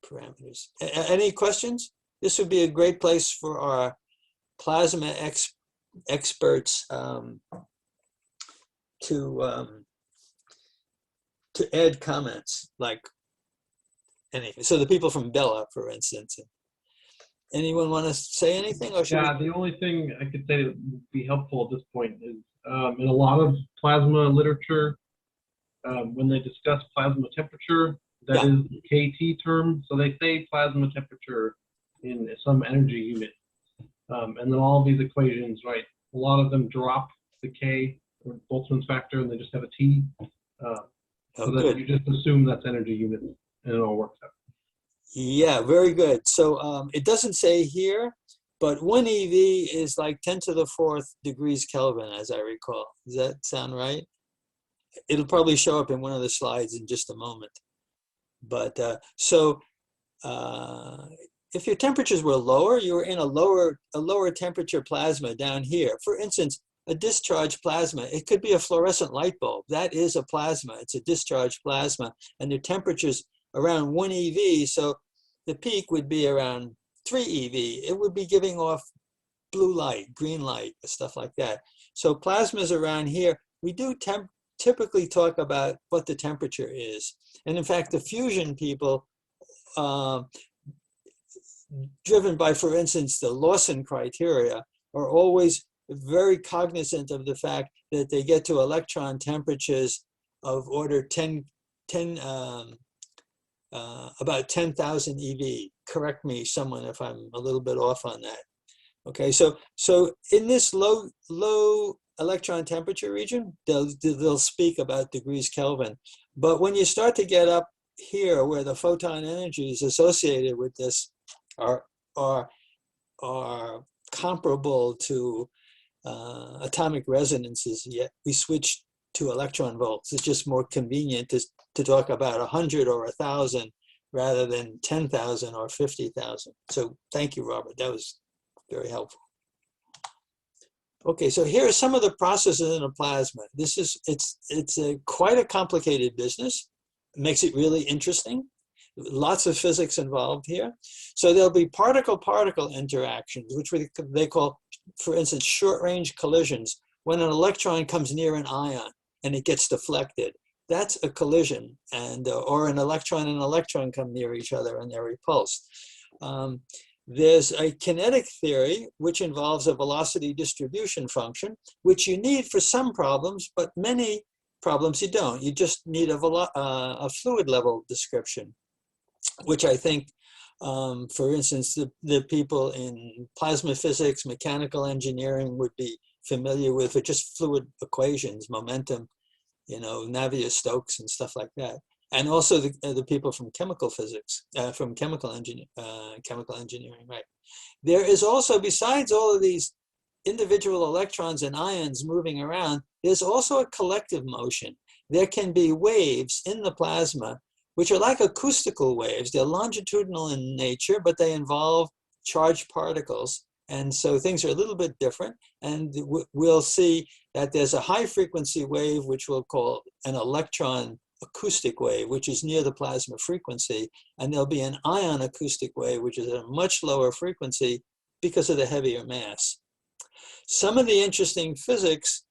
[SPEAKER 1] parameters. Any questions? This would be a great place for our plasma experts to add comments, like anything. So the people from Bella, for instance. Anyone want to say anything? Or
[SPEAKER 6] Yeah, the only thing I could say that would be helpful at this point is in a lot of plasma literature, when they discuss plasma temperature, that is the KT term. So they say plasma temperature in some energy unit. And then all of these equations, right, a lot of them drop the K or Boltzmann's factor and they just have a T. So that you just assume that's energy units and it all works out.
[SPEAKER 1] Yeah, very good. So it doesn't say here, but 1 eV is like 10 to the 4th degrees Kelvin, as I recall. Does that sound right? It'll probably show up in one of the slides in just a moment. But if your temperatures were lower, you were in a lower temperature plasma down here. For instance, a discharge plasma, it could be a fluorescent light bulb. That is a plasma. It's a discharge plasma, and the temperature's around 1 eV, so the peak would be around 3 eV. It would be giving off blue light, green light, stuff like that. So plasmas around here, we do typically talk about what the temperature is. And in fact, the fusion people, driven by, for instance, the Lawson criteria, are always very cognizant of the fact that they get to electron temperatures of order about 10,000 eV. Correct me, someone, if I'm a little bit off on that. Okay, so in this low electron temperature region, they'll speak about degrees Kelvin. But when you start to get up here, where the photon energies associated with this are comparable to atomic resonances, yet we switch to electron volts. It's just more convenient to talk about 100 or 1,000 rather than 10,000 or 50,000. So thank you, Robert. That was very helpful. Okay, so here are some of the processes in a plasma. It's quite a complicated business. It makes it really interesting. Lots of physics involved here. So there'll be particle-particle interactions, which they call, for instance, short-range collisions. When an electron comes near an ion and it gets deflected, that's a collision. And or an electron come near each other and they're repulsed. There's a kinetic theory, which involves a velocity distribution function, which you need for some problems, but many problems you don't. You just need a fluid level description, which I think, for instance, the people in plasma physics, mechanical engineering would be familiar with, or just fluid equations, momentum, Navier-Stokes and stuff like that. And also the people from chemical physics, from chemical engineering, right? There is also, besides all of these individual electrons and ions moving around, there's also a collective motion. There can be waves in the plasma, which are like acoustical waves. They're longitudinal in nature, but they involve charged particles. And so things are a little bit different. And we'll see that there's a high frequency wave, which we'll call an electron acoustic wave, which is near the plasma frequency. And there'll be an ion acoustic wave, which is at a much lower frequency because of the heavier mass. Some of the interesting physics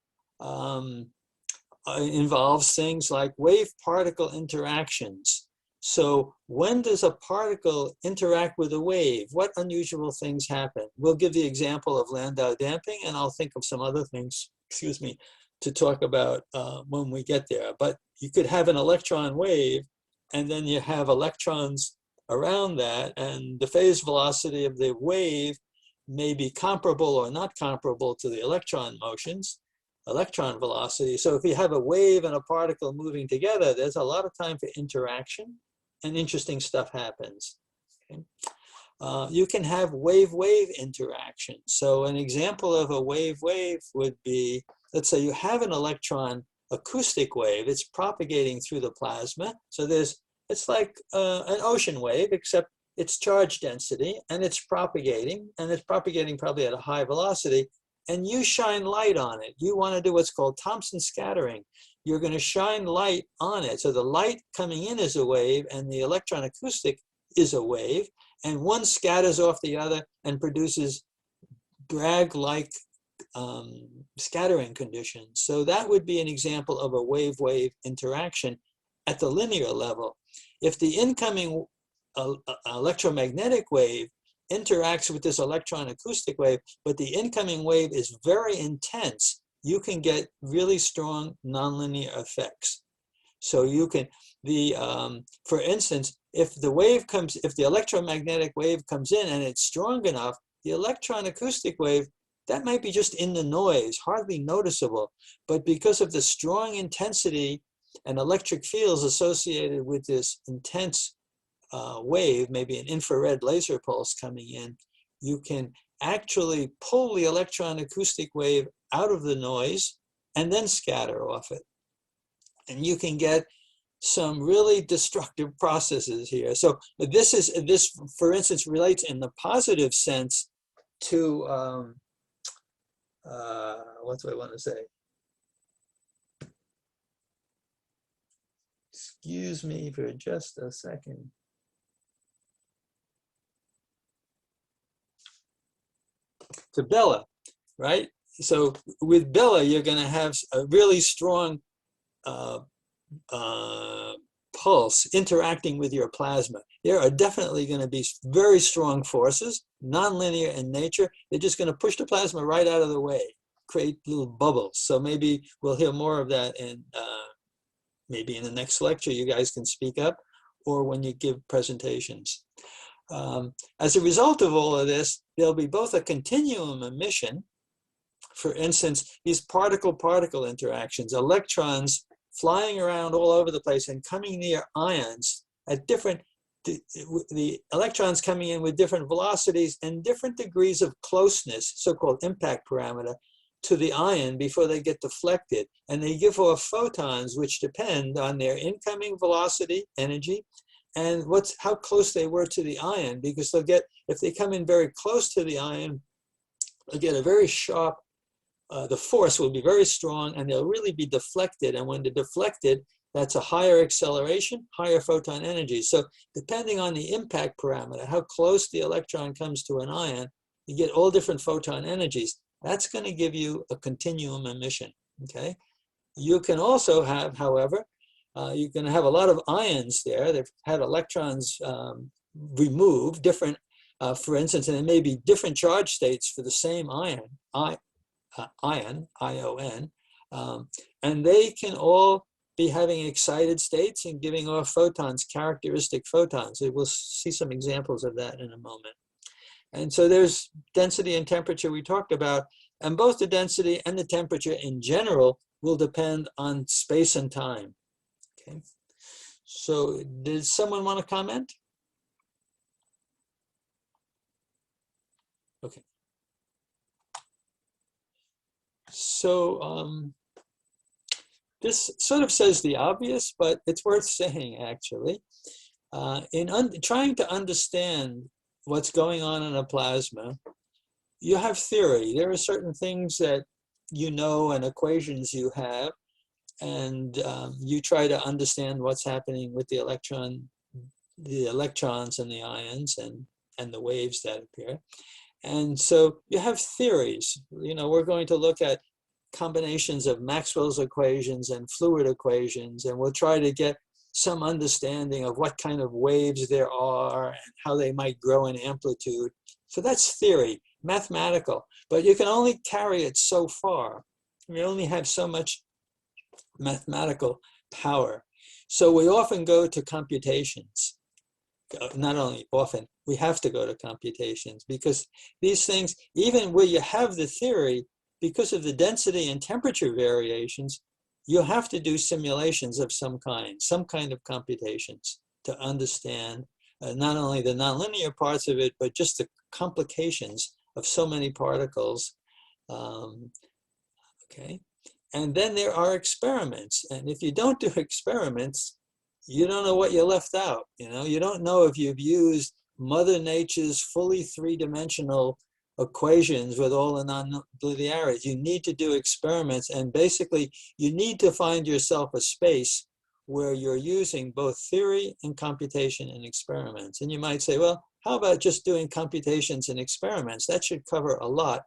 [SPEAKER 1] involves things like wave-particle interactions. So when does a particle interact with a wave? What unusual things happen? We'll give the example of Landau damping, and I'll think of some other things, excuse me, to talk about when we get there. But you could have an electron wave, and then you have electrons around that, and the phase velocity of the wave may be comparable or not comparable to the electron motions, electron velocity. So if you have a wave and a particle moving together, there's a lot of time for interaction, and interesting stuff happens. Okay? You can have wave-wave interaction. So an example of a wave-wave would be, let's say you have an electron acoustic wave. It's propagating through the plasma. So it's like an ocean wave, except it's charge density, and it's propagating probably at a high velocity, and you shine light on it. You want to do what's called Thomson scattering. You're going to shine light on it. So the light coming in is a wave, and the electron acoustic is a wave, and one scatters off the other and produces Bragg-like scattering conditions. So that would be an example of a wave-wave interaction at the linear level. If the incoming electromagnetic wave interacts with this electron acoustic wave, but the incoming wave is very intense, you can get really strong nonlinear effects. So you can, for instance, if the electromagnetic wave comes in and it's strong enough, the electron acoustic wave, that might be just in the noise, hardly noticeable. But because of the strong intensity and electric fields associated with this intense wave, maybe an infrared laser pulse coming in, you can actually pull the electron acoustic wave out of the noise and then scatter off it. And you can get some really destructive processes here. So this, for instance, relates in the positive sense to, what do I want to say? Excuse me for just a second. To Bella, right? So with Bella, you're going to have a really strong pulse interacting with your plasma. There are definitely going to be very strong forces, nonlinear in nature. They're just going to push the plasma right out of the way, create little bubbles. So maybe we'll hear more of that in maybe in the next lecture. You guys can speak up, or when you give presentations. As a result of all of this, there'll be both a continuum emission. For instance, these particle-particle interactions, electrons flying around all over the place and coming near ions at different, the electrons coming in with different velocities and different degrees of closeness, so-called impact parameter, to the ion before they get deflected. And they give off photons which depend on their incoming velocity, energy, and how close they were to the ion, because they'll get, if they come in very close to the ion, they'll get a very sharp, the force will be very strong, and they'll really be deflected. And when they're deflected, that's a higher acceleration, higher photon energy. So depending on the impact parameter, how close the electron comes to an ion, you get all different photon energies. That's going to give you a continuum emission, okay? You can also have, however, you're going to have a lot of ions there. They've had electrons removed, different, for instance, and there may be different charge states for the same ion, I-O-N, and they can all be having excited states and giving off photons, characteristic photons. We'll see some examples of that in a moment. And so there's density and temperature we talked about, and both the density and the temperature in general will depend on space and time. Okay, so did someone want to comment? Okay. So this sort of says the obvious, but it's worth saying actually. Trying to understand what's going on in a plasma, you have theory. There are certain things that you know and equations you have, and you try to understand what's happening with the electrons and the ions and the waves that appear. And so you have theories. You know, we're going to look at combinations of Maxwell's equations and fluid equations, and we'll try to get some understanding of what kind of waves there are and how they might grow in amplitude. So that's theory, mathematical, but you can only carry it so far. We only have so much mathematical power. So we often go to computations. Not only often, we have to go to computations, because these things, even where you have the theory, because of the density and temperature variations, you have to do simulations of some kind of computations to understand not only the nonlinear parts of it, but just the complications of so many particles. Okay, and then there are experiments, and if you don't do experiments, you don't know what you left out. You don't know if you've used Mother Nature's fully three-dimensional equations with all the non-linearities. You need to do experiments, and basically you need to find yourself a space where you're using both theory and computation and experiments. And you might say, well, how about just doing computations and experiments? That should cover a lot.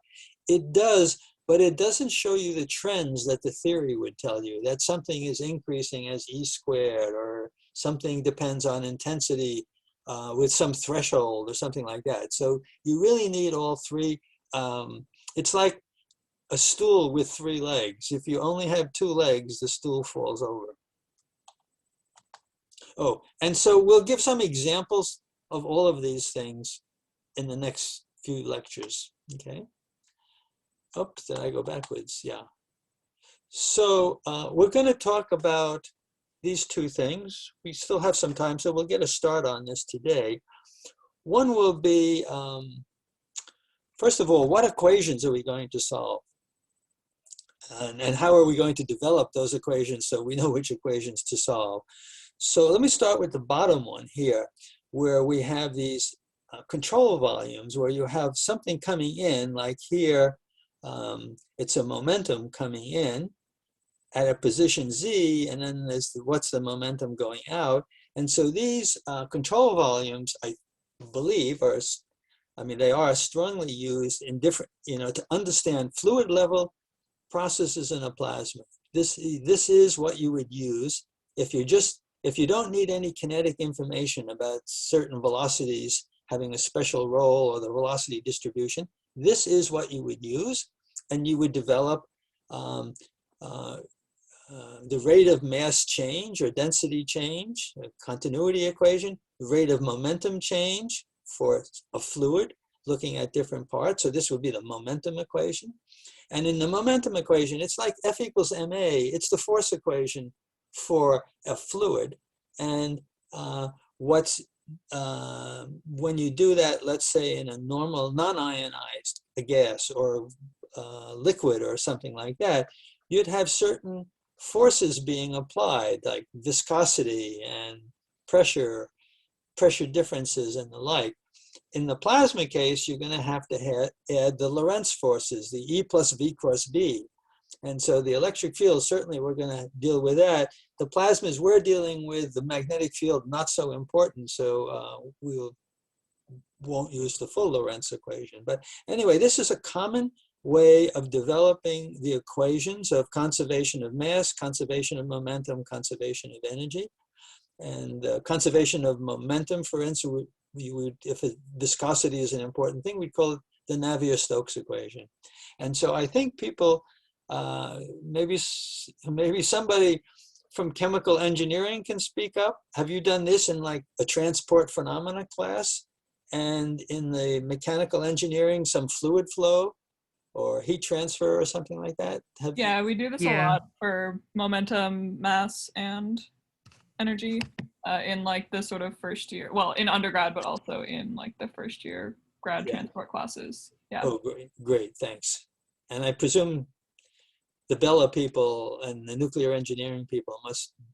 [SPEAKER 1] It does, but it doesn't show you the trends that the theory would tell you, that something is increasing as E squared, or something depends on intensity with some threshold or something like that. So you really need all three. It's like a stool with 3 legs. If you only have 2 legs, the stool falls over. Oh, and so we'll give some examples of all of these things in the next few lectures, okay? Oops, did I go backwards? Yeah. So we're going to talk about these 2 things. We still have some time, so we'll get a start on this today. One will be, first of all, what equations are we going to solve? And how are we going to develop those equations so we know which equations to solve? So let me start with the bottom one here, where we have these control volumes, where you have something coming in, like here, it's a momentum coming in at a position z, and then there's what's the momentum going out. And so these control volumes, I believe, they are strongly used in different, to understand fluid level processes in a plasma. This is what you would use if you don't need any kinetic information about certain velocities having a special role or the velocity distribution. This is what you would use, and you would develop the rate of mass change or density change, a continuity equation, the rate of momentum change for a fluid, looking at different parts. So this would be the momentum equation. And in the momentum equation, it's like F equals ma. It's the force equation for a fluid. And when you do that, let's say in a normal non-ionized gas or liquid or something like that, you'd have certain forces being applied, like viscosity and pressure differences and the like. In the plasma case, you're going to have to add the Lorentz forces, the E plus V cross B. And so the electric field, certainly we're going to deal with that. The plasmas we're dealing with, the magnetic field, not so important, so we won't use the full Lorentz equation. But anyway, this is a common way of developing the equations of conservation of mass, conservation of momentum, conservation of energy. And conservation of momentum, for instance, if viscosity is an important thing, we'd call it the Navier-Stokes equation. And so I think people, maybe somebody from chemical engineering can speak up. Have you done this in like a transport phenomena class? And in the mechanical engineering, some fluid flow or heat transfer or something like that?
[SPEAKER 5] Yeah, we do this a lot for momentum, mass, and energy in like the sort of first year, well, in undergrad, but also in like the first year grad transport classes. Yeah. Oh,
[SPEAKER 1] great, thanks. And I presume the Bella people and the nuclear engineering people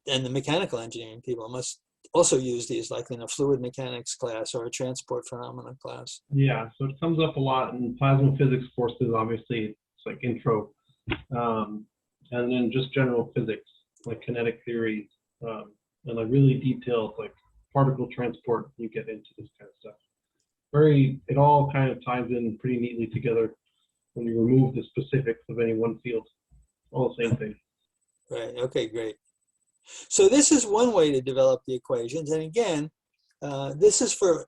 [SPEAKER 1] and the mechanical engineering people must also use these, like in a fluid mechanics class or a transport phenomena class.
[SPEAKER 6] Yeah, so it comes up a lot in plasma physics courses. Obviously, it's like intro, and then just general physics, like kinetic theory, and like really detailed like particle transport. You get into this kind of stuff. It all kind of ties in pretty neatly together when you remove the specifics of any one field. all the same thing.
[SPEAKER 1] Right, okay, great. So this is one way to develop the equations. And again, this is for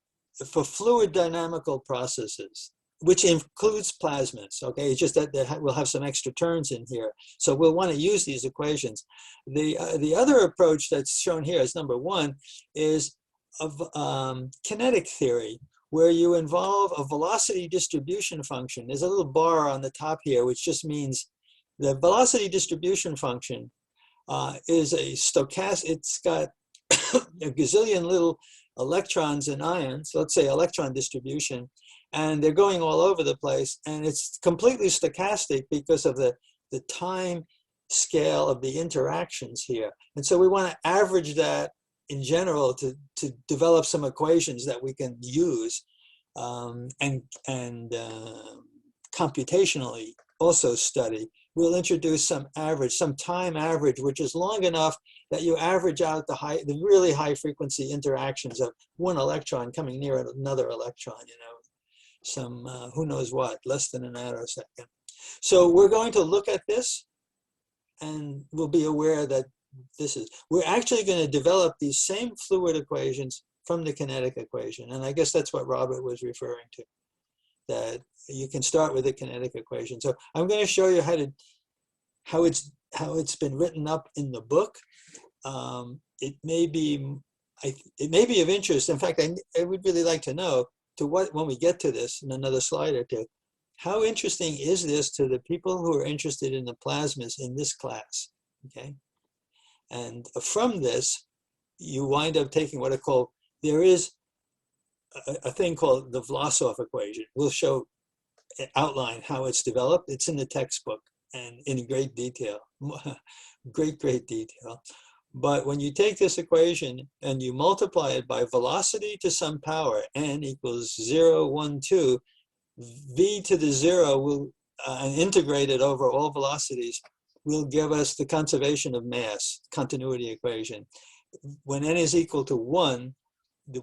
[SPEAKER 1] fluid dynamical processes, which includes plasmas, okay? It's just that we'll have some extra terms in here. So we'll want to use these equations. The other approach that's shown here as number one is of kinetic theory, where you involve a velocity distribution function. There's a little bar on the top here, which just means the velocity distribution function is a stochastic. It's got a gazillion little electrons and ions, let's say electron distribution, and they're going all over the place, and it's completely stochastic because of the time scale of the interactions here. And so we want to average that in general to develop some equations that we can use and computationally also study. We'll introduce some average, some time average, which is long enough that you average out the really high frequency interactions of one electron coming near another electron, you know, some who knows what, less than an attosecond. So we're going to look at this, and we'll be aware that we're actually going to develop these same fluid equations from the kinetic equation. And I guess that's what Robert was referring to, that you can start with the kinetic equation. So I'm going to show you how it's been written up in the book. It may be of interest. In fact, I would really like to know when we get to this in another slide or two, how interesting is this to the people who are interested in the plasmas in this class, okay? And from this, you wind up taking what I call, there is a thing called the Vlasov equation. We'll outline how it's developed. It's in the textbook and in great detail, great detail. But when you take this equation and you multiply it by velocity to some power, n equals 0, 1, 2, v to the 0 will, and integrate it over all velocities, will give us the conservation of mass, continuity equation. When n is equal to 1,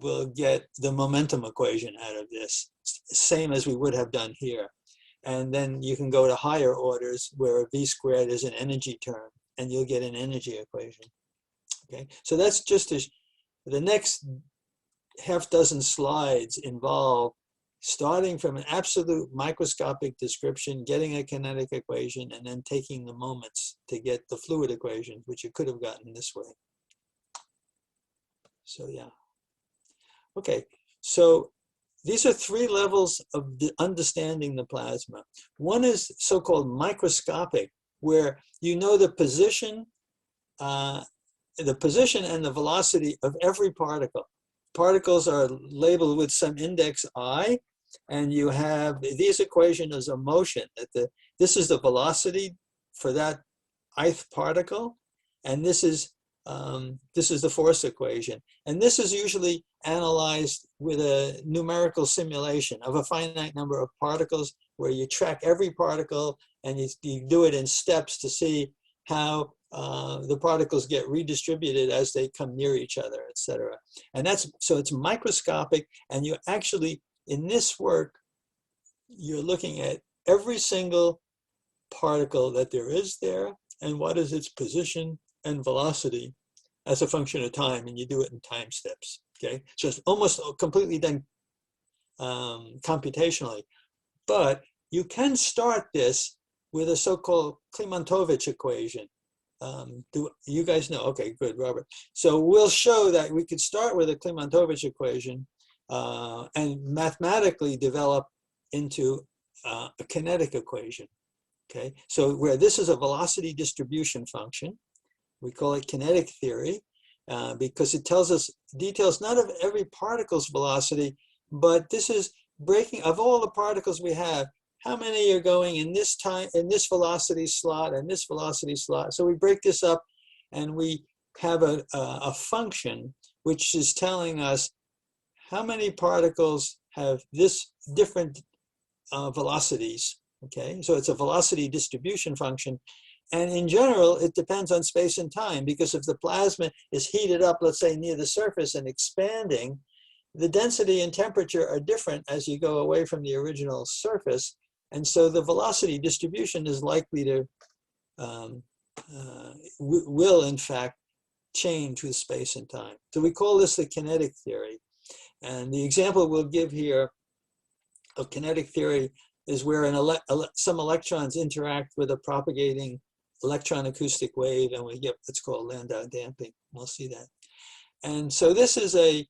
[SPEAKER 1] we'll get the momentum equation out of this, same as we would have done here. And then you can go to higher orders where v squared is an energy term, and you'll get an energy equation. Okay, so that's just the next half dozen slides involve starting from an absolute microscopic description, getting a kinetic equation, and then taking the moments to get the fluid equation, which you could have gotten this way. So yeah. Okay, so these are three levels of understanding the plasma. One is so-called microscopic, where you know the position and the velocity of every particle. Particles are labeled with some index I, and you have these equations of motion. This is the velocity for that ith particle, and this is the force equation. And this is usually analyzed with a numerical simulation of a finite number of particles, where you track every particle and you do it in steps to see how the particles get redistributed as they come near each other, etc. And so it's microscopic, and you actually, in this work, you're looking at every single particle that there is there, and what is its position and velocity as a function of time, and you do it in time steps, okay? So it's almost completely done computationally, but you can start this with a so-called Klimantovich equation. Do you guys know? Okay, good, Robert. So we'll show that we could start with a Klimantovich equation and mathematically develop into a kinetic equation, okay? So where this is a velocity distribution function, we call it kinetic theory because it tells us details not of every particle's velocity, but this is breaking of all the particles we have, how many are going in this time, in this velocity slot, and this velocity slot. So we break this up, and we have a function which is telling us how many particles have this different velocities, okay? So it's a velocity distribution function. And in general, it depends on space and time, because if the plasma is heated up, let's say near the surface and expanding, the density and temperature are different as you go away from the original surface. And so the velocity distribution is likely to will in fact change with space and time. So we call this the kinetic theory. And the example we'll give here of kinetic theory is where some electrons interact with a propagating electron acoustic wave, and we get what's called Landau damping. We'll see that. And so this is a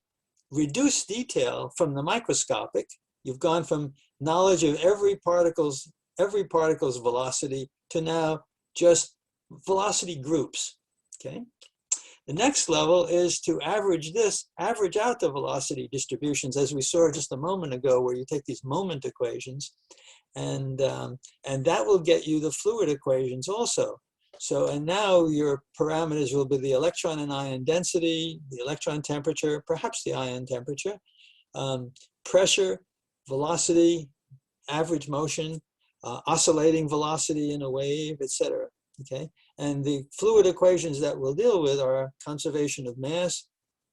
[SPEAKER 1] reduced detail from the microscopic. You've gone from knowledge of every particle's velocity to now just velocity groups, okay? The next level is to average out the velocity distributions, as we saw just a moment ago, where you take these moment equations, and that will get you the fluid equations also. So, and now your parameters will be the electron and ion density, the electron temperature, perhaps the ion temperature, pressure, velocity, average motion, oscillating velocity in a wave, etc. Okay, and the fluid equations that we'll deal with are conservation of mass,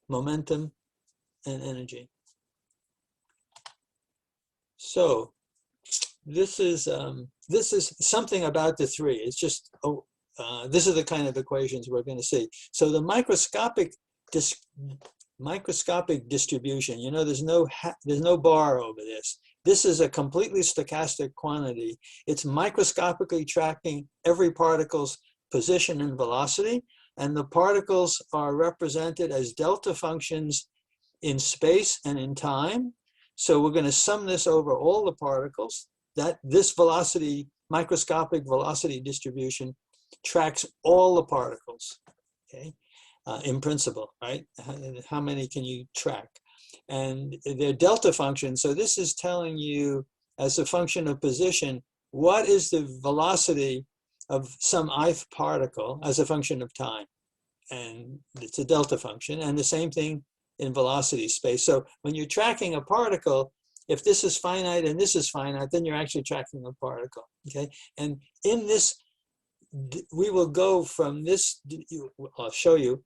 [SPEAKER 1] momentum, and energy. So this is something about the three. It's just this is the kind of equations we're going to see. So the microscopic distribution, you know, there's no bar over this. This is a completely stochastic quantity. It's microscopically tracking every particle's position and velocity, and the particles are represented as delta functions in space and in time. So we're going to sum this over all the particles. That this velocity, microscopic velocity distribution, tracks all the particles, okay, in principle, right? How many can you track? And they're delta functions. So this is telling you, as a function of position, what is the velocity of some ith particle as a function of time. And it's a delta function. And the same thing in velocity space. So when you're tracking a particle, if this is finite and this is finite, then you're actually tracking a particle, okay? And in this, we will go from this, I'll show you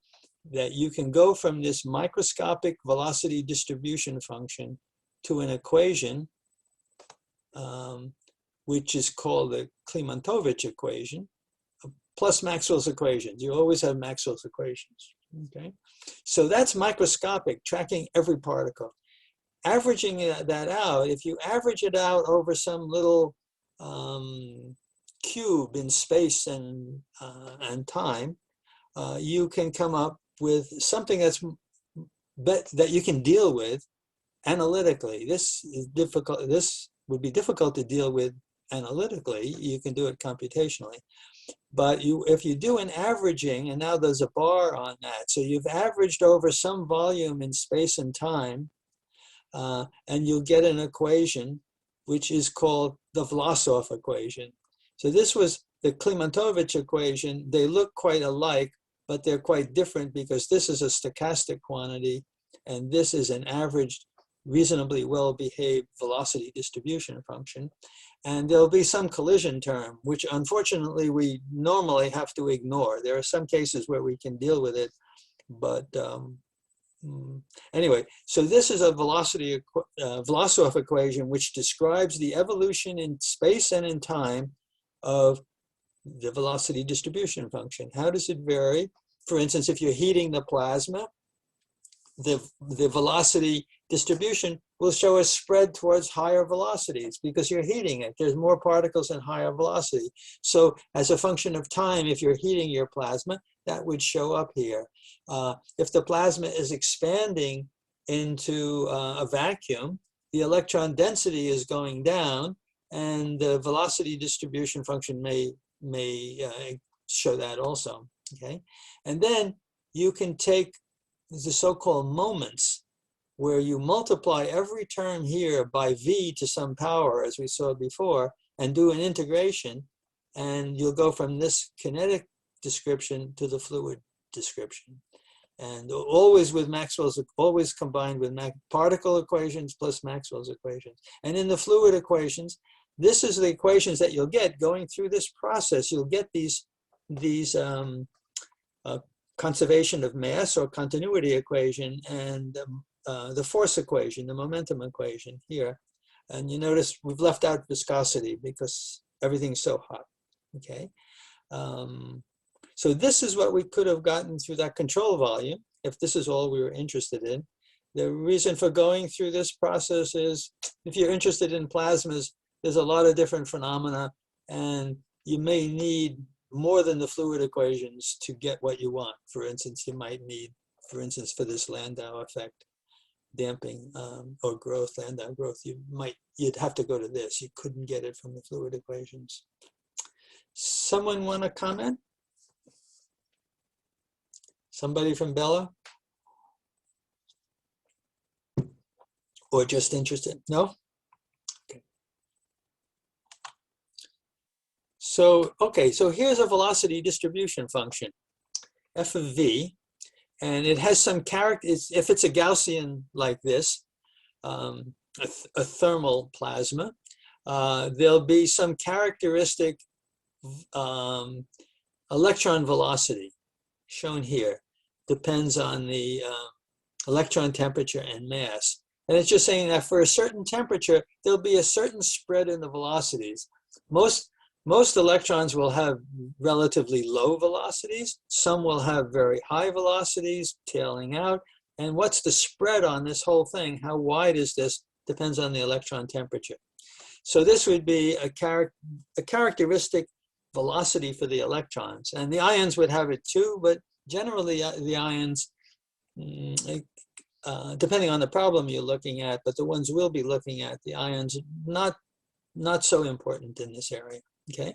[SPEAKER 1] that you can go from this microscopic velocity distribution function to an equation, which is called the Klimantovich equation, plus Maxwell's equations. You always have Maxwell's equations, okay? So that's microscopic, tracking every particle. Averaging that out, if you average it out over some little cube in space and time, you can come up with something that you can deal with analytically. This is difficult. This would be difficult to deal with analytically. You can do it computationally, but if you do an averaging, and now there's a bar on that, so you've averaged over some volume in space and time, and you'll get an equation which is called the Vlasov equation. So this was the Klimantovich equation. They look quite alike, but they're quite different because this is a stochastic quantity and this is an averaged, reasonably well-behaved velocity distribution function. And there'll be some collision term, which unfortunately we normally have to ignore. There are some cases where we can deal with it, but anyway, so this is a Vlasov equation which describes the evolution in space and in time of the velocity distribution function. How does it vary? For instance, if you're heating the plasma, the velocity distribution will show a spread towards higher velocities because you're heating it. There's more particles and higher velocity. So as a function of time, if you're heating your plasma, that would show up here. If the plasma is expanding into a vacuum, the electron density is going down, and the velocity distribution function may show that also, okay? And then you can take the so-called moments, where you multiply every term here by v to some power, as we saw before, and do an integration, and you'll go from this kinetic description to the fluid description. And always with Maxwell's, always combined with particle equations plus Maxwell's equations. And in the fluid equations, this is the equations that you'll get going through this process. You'll get these conservation of mass or continuity equation and the force equation, the momentum equation here. And you notice we've left out viscosity because everything's so hot, okay? So this is what we could have gotten through that control volume, if this is all we were interested in. The reason for going through this process is, if you're interested in plasmas, there's a lot of different phenomena, and you may need more than the fluid equations to get what you want. For instance, you might need, for instance, for this Landau effect, damping or growth, Landau growth, you'd have to go to this. You couldn't get it from the fluid equations. Someone want to comment? Somebody from Bella? Or just interested? No? Okay. So, okay, so here's a velocity distribution function, f of v, and it has some character. If it's a Gaussian like this, a thermal plasma, there'll be some characteristic electron velocity shown here. Depends on the electron temperature and mass. And it's just saying that for a certain temperature, there'll be a certain spread in the velocities. Most electrons will have relatively low velocities. Some will have very high velocities, tailing out. And what's the spread on this whole thing? How wide is this? Depends on the electron temperature. So this would be a characteristic velocity for the electrons. And the ions would have it too, but generally the ions, depending on the problem you're looking at, but the ones we'll be looking at, the ions, not so important in this area, okay?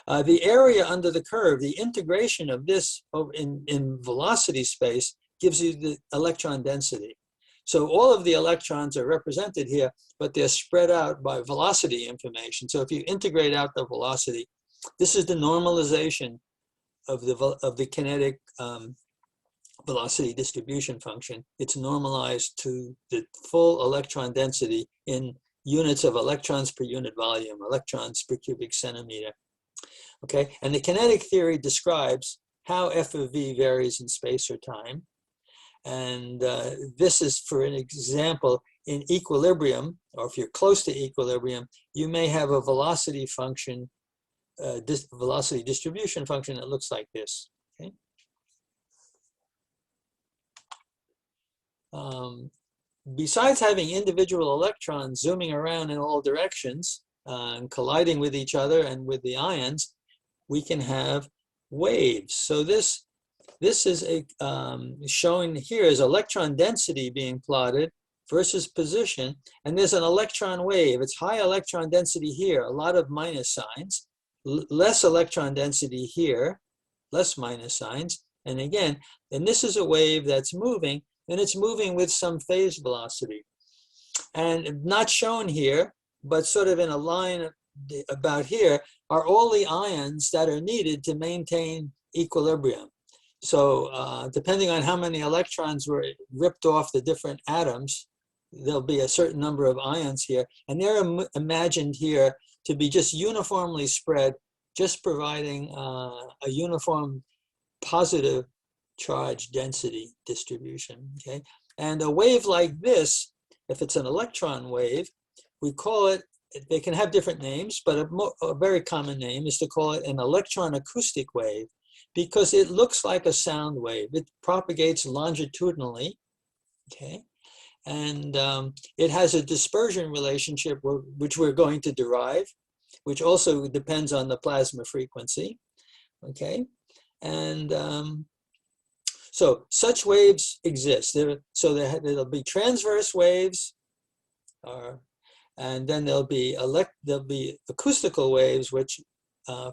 [SPEAKER 1] The area under the curve, the integration of this in velocity space gives you the electron density. So all of the electrons are represented here, but they're spread out by velocity information. So if you integrate out the velocity, this is the normalization of the kinetic velocity distribution function. It's normalized to the full electron density in units of electrons per unit volume, electrons per cubic centimeter. Okay, and the kinetic theory describes how f of v varies in space or time. And this is, for an example, in equilibrium, or if you're close to equilibrium, you may have a velocity function, velocity distribution function that looks like this. Okay. Besides having individual electrons zooming around in all directions and colliding with each other and with the ions, we can have waves. So this is shown here as electron density being plotted versus position, and there's an electron wave. It's high electron density here, a lot of minus signs, less electron density here, less minus signs, and again, and this is a wave that's moving, and it's moving with some phase velocity. And not shown here, but sort of in a line about here, are all the ions that are needed to maintain equilibrium. So depending on how many electrons were ripped off the different atoms, there'll be a certain number of ions here. And they're imagined here to be just uniformly spread, just providing a uniform positive charge density distribution, okay? And a wave like this, if it's an electron wave, we call it, they can have different names, but a very common name is to call it an electron acoustic wave, because it looks like a sound wave. It propagates longitudinally, okay? And it has a dispersion relationship, which we're going to derive, which also depends on the plasma frequency, okay? And so such waves exist. So there'll be transverse waves, and then there'll be acoustical waves, which,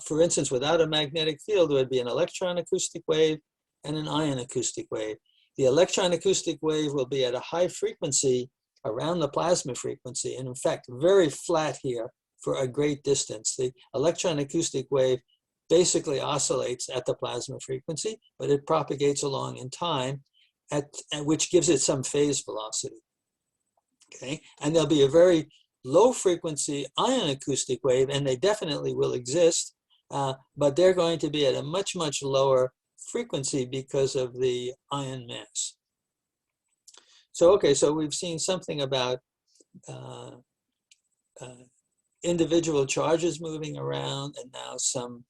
[SPEAKER 1] for instance, without a magnetic field, would be an electron acoustic wave and an ion acoustic wave. The electron acoustic wave will be at a high frequency around the plasma frequency, and in fact, very flat here for a great distance. The electron acoustic wave basically oscillates at the plasma frequency, but it propagates along in time, which gives it some phase velocity. Okay, and there'll be a very low frequency ion acoustic wave, and they definitely will exist, but they're going to be at a much, much lower frequency because of the ion mass. So, okay, so we've seen something about individual charges moving around, and now some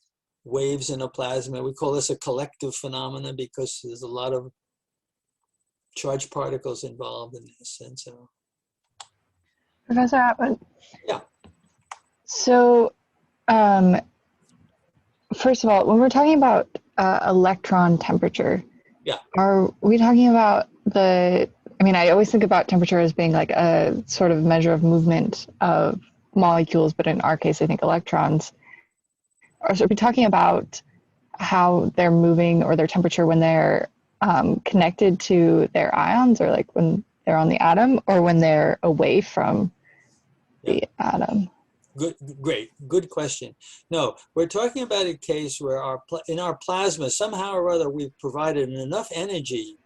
[SPEAKER 1] waves in a plasma. We call this a collective phenomena because there's a lot of charged particles involved in this. And so,
[SPEAKER 2] Professor Attwood.
[SPEAKER 1] yeah.
[SPEAKER 2] So, first of all, when we're talking about electron temperature,
[SPEAKER 1] Yeah.
[SPEAKER 2] are we talking about I mean, I always think about temperature as being like a sort of measure of movement of molecules, but in our case, I think electrons. Are we talking about how they're moving or their temperature when they're connected to their ions, or like when they're on the atom, or when they're away from the atom?
[SPEAKER 1] Good question. No, we're talking about a case where in our plasma, somehow or other, we've provided enough energy,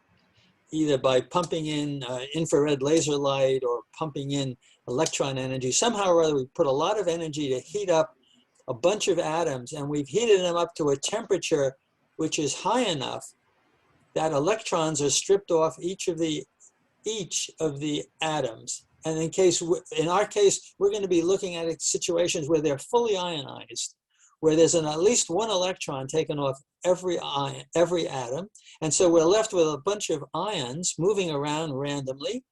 [SPEAKER 1] either by pumping in infrared laser light or pumping in electron energy. Somehow or other, we put a lot of energy to heat up a bunch of atoms, and we've heated them up to a temperature which is high enough that electrons are stripped off each of the atoms. And in our case, we're going to be looking at situations where they're fully ionized, where there's at least one electron taken off every atom. And so we're left with a bunch of ions moving around randomly.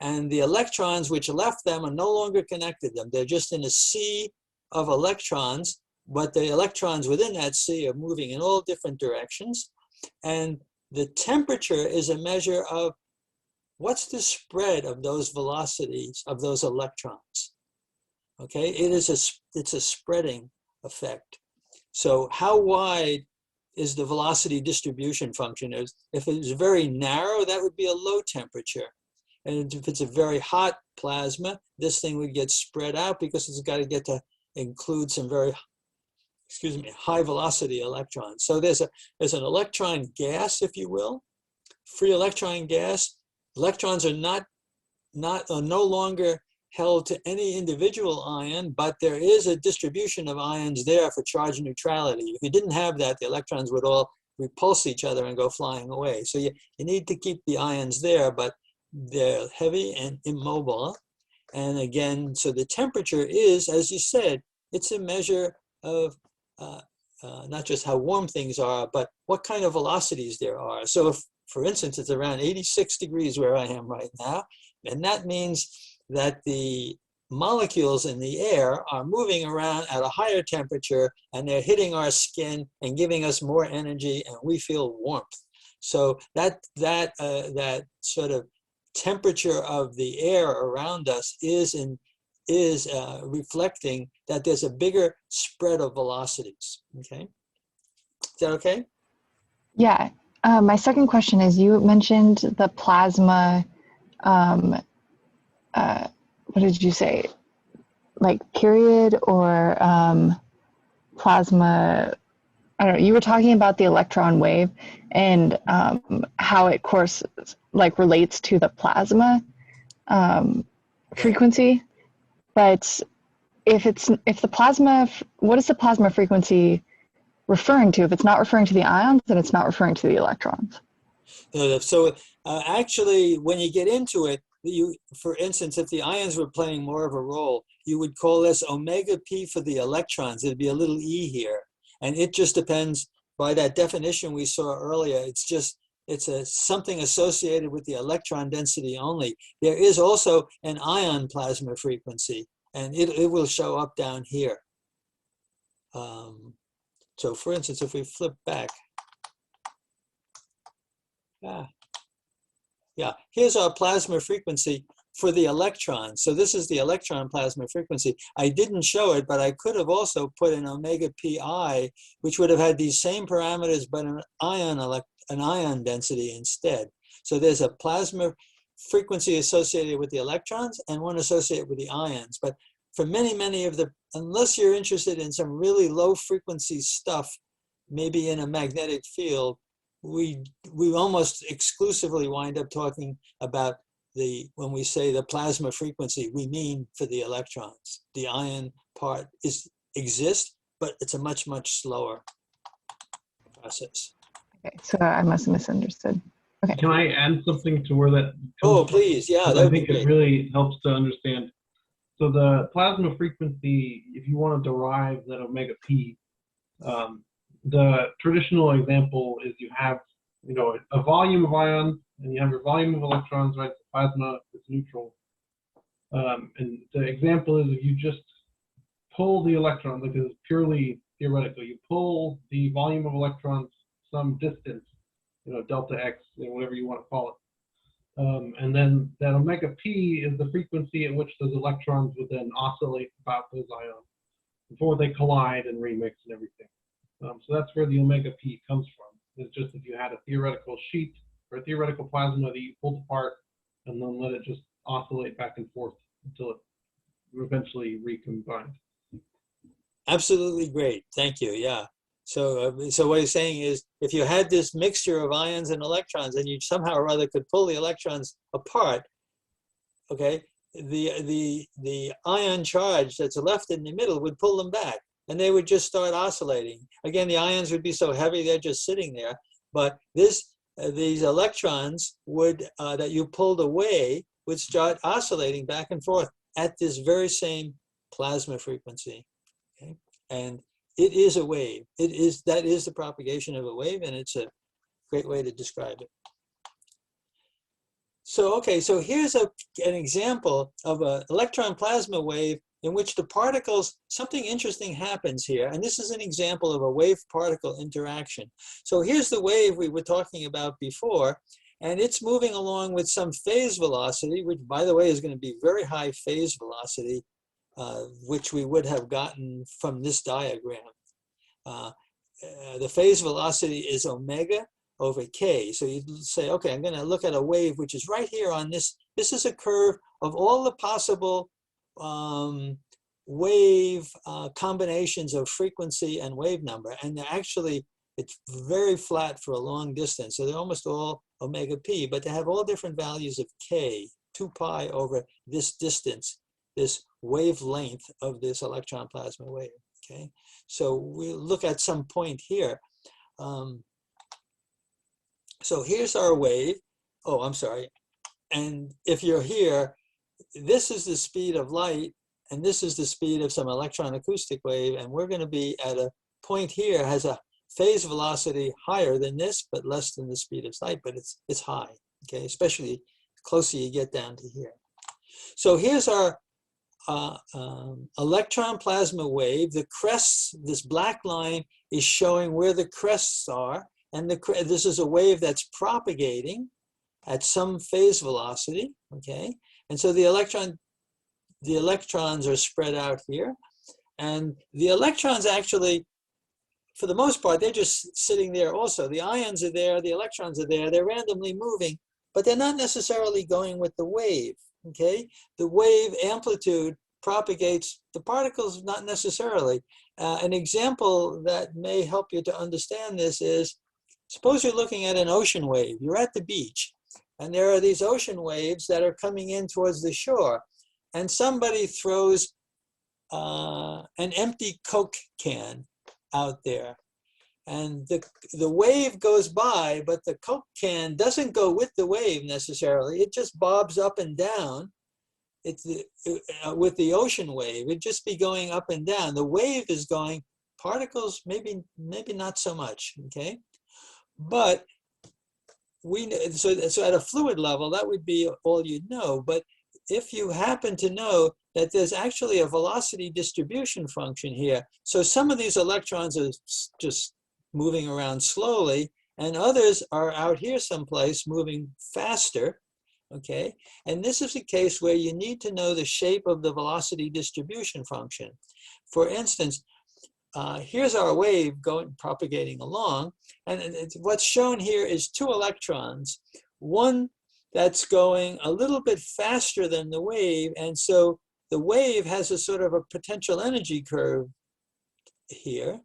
[SPEAKER 1] And the electrons which left them are no longer connected to them. They're just in a sea of electrons, but the electrons within that sea are moving in all different directions. And the temperature is a measure of what's the spread of those velocities of those electrons. Okay, it's a spreading effect. So how wide is the velocity distribution function? If it's very narrow, that would be a low temperature. And if it's a very hot plasma, this thing would get spread out because it's got to get to include some very, high velocity electrons. So there's an electron gas, if you will, free electron gas. Electrons are no longer held to any individual ion, but there is a distribution of ions there for charge neutrality. If you didn't have that, the electrons would all repulse each other and go flying away. So you need to keep the ions there, but they're heavy and immobile. And again, so the temperature is, as you said, it's a measure of not just how warm things are, but what kind of velocities there are. So if, for instance, it's around 86 degrees where I am right now, and that means that the molecules in the air are moving around at a higher temperature, and they're hitting our skin and giving us more energy, and we feel warmth. So that sort of temperature of the air around us is reflecting that there's a bigger spread of velocities. Okay, is that okay?
[SPEAKER 2] Yeah. My second question is, you mentioned the plasma, what did you say? Like period or plasma, I don't know, you were talking about the electron wave and how it relates to the plasma frequency. But if the plasma, what is the plasma frequency referring to? If it's not referring to the ions, then it's not referring to the electrons.
[SPEAKER 1] So actually, when you get into it, for instance, if the ions were playing more of a role, you would call this omega p for the electrons. It'd be a little e here. And it just depends, by that definition we saw earlier, it's something associated with the electron density only. There is also an ion plasma frequency, and it will show up down here. So for instance, if we flip back, here's our plasma frequency for the electrons. So this is the electron plasma frequency. I didn't show it, but I could have also put an omega pi, which would have had these same parameters, but an ion density instead. So there's a plasma frequency associated with the electrons and one associated with the ions. But for many of the, unless you're interested in some really low frequency stuff, maybe in a magnetic field, we almost exclusively wind up talking about when we say the plasma frequency, we mean for the electrons. The ion part exists, but it's a much slower process.
[SPEAKER 2] Okay, so I must have misunderstood. Okay.
[SPEAKER 6] Can I add something to where that comes
[SPEAKER 1] Oh,
[SPEAKER 6] from?
[SPEAKER 1] please, yeah.
[SPEAKER 6] I think it really helps to understand. So the plasma frequency, if you want to derive that omega p, the traditional example is you have, you know, a volume of ions, and you have your volume of electrons, right? The plasma is neutral. And the example is if you just pull the electrons, like it's purely theoretical, you pull the volume of electrons some distance, you know, delta x, you know, whatever you want to call it. And then that omega p is the frequency at which those electrons would then oscillate about those ions before they collide and remix and everything. So that's where the omega p comes from. It's just if you had a theoretical sheet or a theoretical plasma that you pulled apart and then let it just oscillate back and forth until it eventually recombined.
[SPEAKER 1] Absolutely great. Thank you. Yeah. So, so what he's saying is, if you had this mixture of ions and electrons, and you somehow or other could pull the electrons apart, okay, the ion charge that's left in the middle would pull them back, and they would just start oscillating. Again, the ions would be so heavy they're just sitting there, but these electrons would that you pulled away would start oscillating back and forth at this very same plasma frequency. Okay, and it is a wave. That is the propagation of a wave, and it's a great way to describe it. So, okay, so here's an example of an electron plasma wave in which the particles, something interesting happens here. And this is an example of a wave-particle interaction. So here's the wave we were talking about before, and it's moving along with some phase velocity, which, by the way, is going to be very high phase velocity, which we would have gotten from this diagram. The phase velocity is omega over k. So you say, okay, I'm going to look at a wave which is right here on this. This is a curve of all the possible wave combinations of frequency and wave number. And actually, it's very flat for a long distance. So they're almost all omega p, but they have all different values of k, 2 pi over this distance, this wavelength of this electron plasma wave. Okay, so we look at some point here. So here's our wave. Oh, I'm sorry. And if you're here, this is the speed of light, and this is the speed of some electron acoustic wave, and we're going to be at a point here, has a phase velocity higher than this, but less than the speed of light, but it's high, okay, especially the closer you get down to here. So here's our electron plasma wave. The crests, this black line is showing where the crests are, and this is a wave that's propagating at some phase velocity, okay? And so the electrons are spread out here, and the electrons actually, for the most part, they're just sitting there also. The ions are there, the electrons are there, they're randomly moving, but they're not necessarily going with the wave, okay? The wave amplitude propagates the particles, not necessarily. An example that may help you to understand this is, suppose you're looking at an ocean wave. You're at the beach, and there are these ocean waves that are coming in towards the shore, and somebody throws an empty Coke can out there. And the wave goes by, but the Coke can doesn't go with the wave necessarily. It just bobs up and down. With the ocean wave, it'd just be going up and down. The wave is going, particles, maybe not so much, okay? But so at a fluid level, that would be all you'd know. But if you happen to know that there's actually a velocity distribution function here, so some of these electrons are just moving around slowly, and others are out here someplace moving faster, okay? And this is a case where you need to know the shape of the velocity distribution function. For instance, here's our wave propagating along, and what's shown here is 2 electrons, one that's going a little bit faster than the wave, and so the wave has a sort of a potential energy curve here,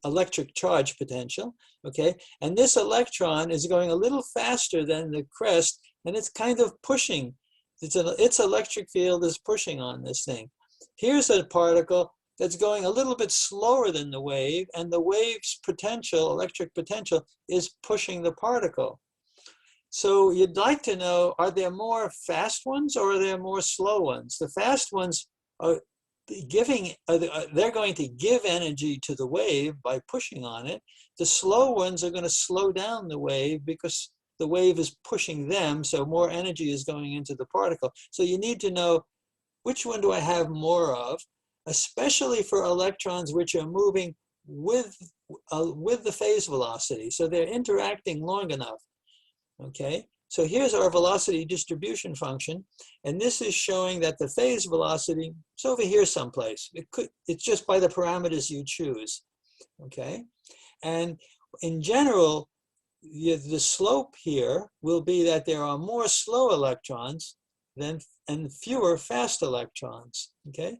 [SPEAKER 1] electric charge potential, okay? And this electron is going a little faster than the crest, and it's kind of pushing. Its electric field is pushing on this thing. Here's a particle that's going a little bit slower than the wave, and the wave's potential, electric potential, is pushing the particle. So you'd like to know, are there more fast ones or are there more slow ones? The fast ones are they're going to give energy to the wave by pushing on it. The slow ones are going to slow down the wave because the wave is pushing them, so more energy is going into the particle. So you need to know, which one do I have more of, especially for electrons which are moving with the phase velocity. So they're interacting long enough, okay? So here's our velocity distribution function, and this is showing that the phase velocity is over here someplace. It's just by the parameters you choose, okay? And in general, the slope here will be that there are more slow electrons and fewer fast electrons, okay?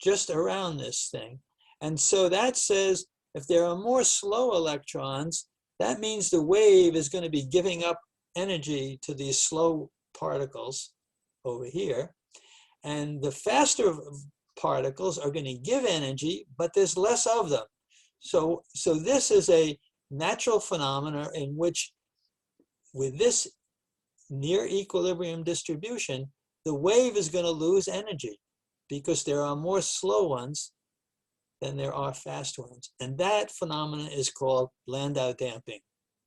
[SPEAKER 1] Just around this thing. And so that says if there are more slow electrons, that means the wave is going to be giving up energy to these slow particles over here. And the faster particles are going to give energy, but there's less of them. So this is a natural phenomena in which, with this near equilibrium distribution, the wave is going to lose energy because there are more slow ones than there are fast ones. And that phenomena is called Landau damping.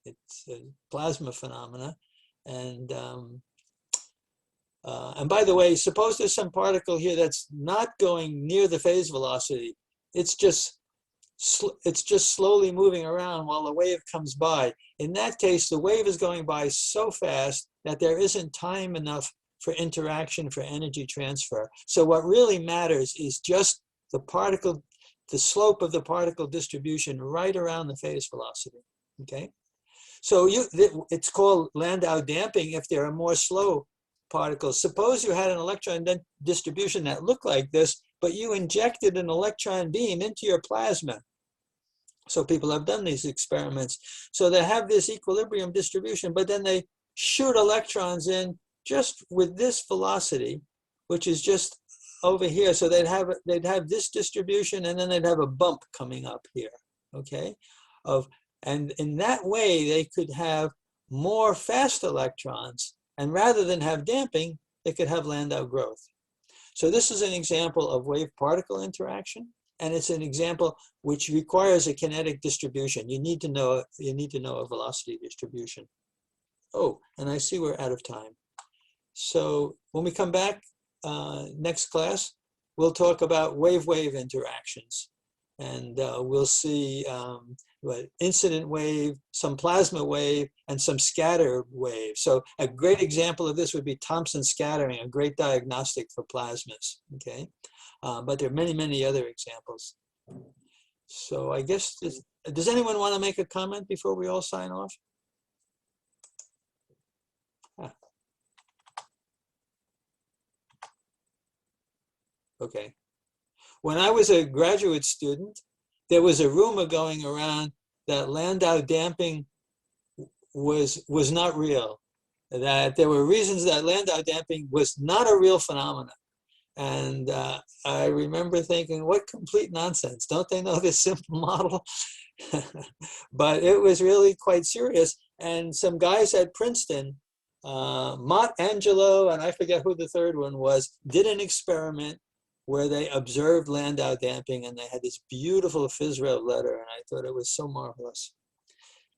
[SPEAKER 1] It's a plasma phenomena. And by the way, suppose there's some particle here that's not going near the phase velocity. It's just slowly moving around while the wave comes by. In that case, the wave is going by so fast that there isn't time enough for interaction, for energy transfer. So what really matters is just the slope of the particle distribution right around the phase velocity, okay? So it's called Landau damping if there are more slow particles. Suppose you had an electron distribution that looked like this, but you injected an electron beam into your plasma. So people have done these experiments. So they have this equilibrium distribution, but then they shoot electrons in just with this velocity, which is just over here. So they'd have this distribution, and then they'd have a bump coming up here, okay? And in that way, they could have more fast electrons. And rather than have damping, they could have Landau growth. So this is an example of wave-particle interaction. And it's an example which requires a kinetic distribution. You need to know a velocity distribution. Oh, and I see we're out of time. So when we come back next class, we'll talk about wave-wave interactions. And we'll see incident wave, some plasma wave, and some scatter wave. So a great example of this would be Thomson scattering, a great diagnostic for plasmas, okay? But there are many, many other examples. So I guess, does anyone want to make a comment before we all sign off? Okay. When I was a graduate student, there was a rumor going around that Landau damping was not real, that there were reasons that Landau damping was not a real phenomenon. And I remember thinking, what complete nonsense. Don't they know this simple model? But it was really quite serious. And some guys at Princeton, Mott, Angelo, and I forget who the third one was, did an experiment where they observed Landau damping, and they had this beautiful Fitzgerald letter, and I thought it was so marvelous.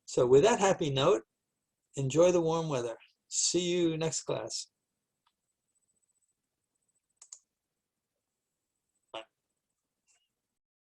[SPEAKER 1] So with that happy note, enjoy the warm weather. See you next class.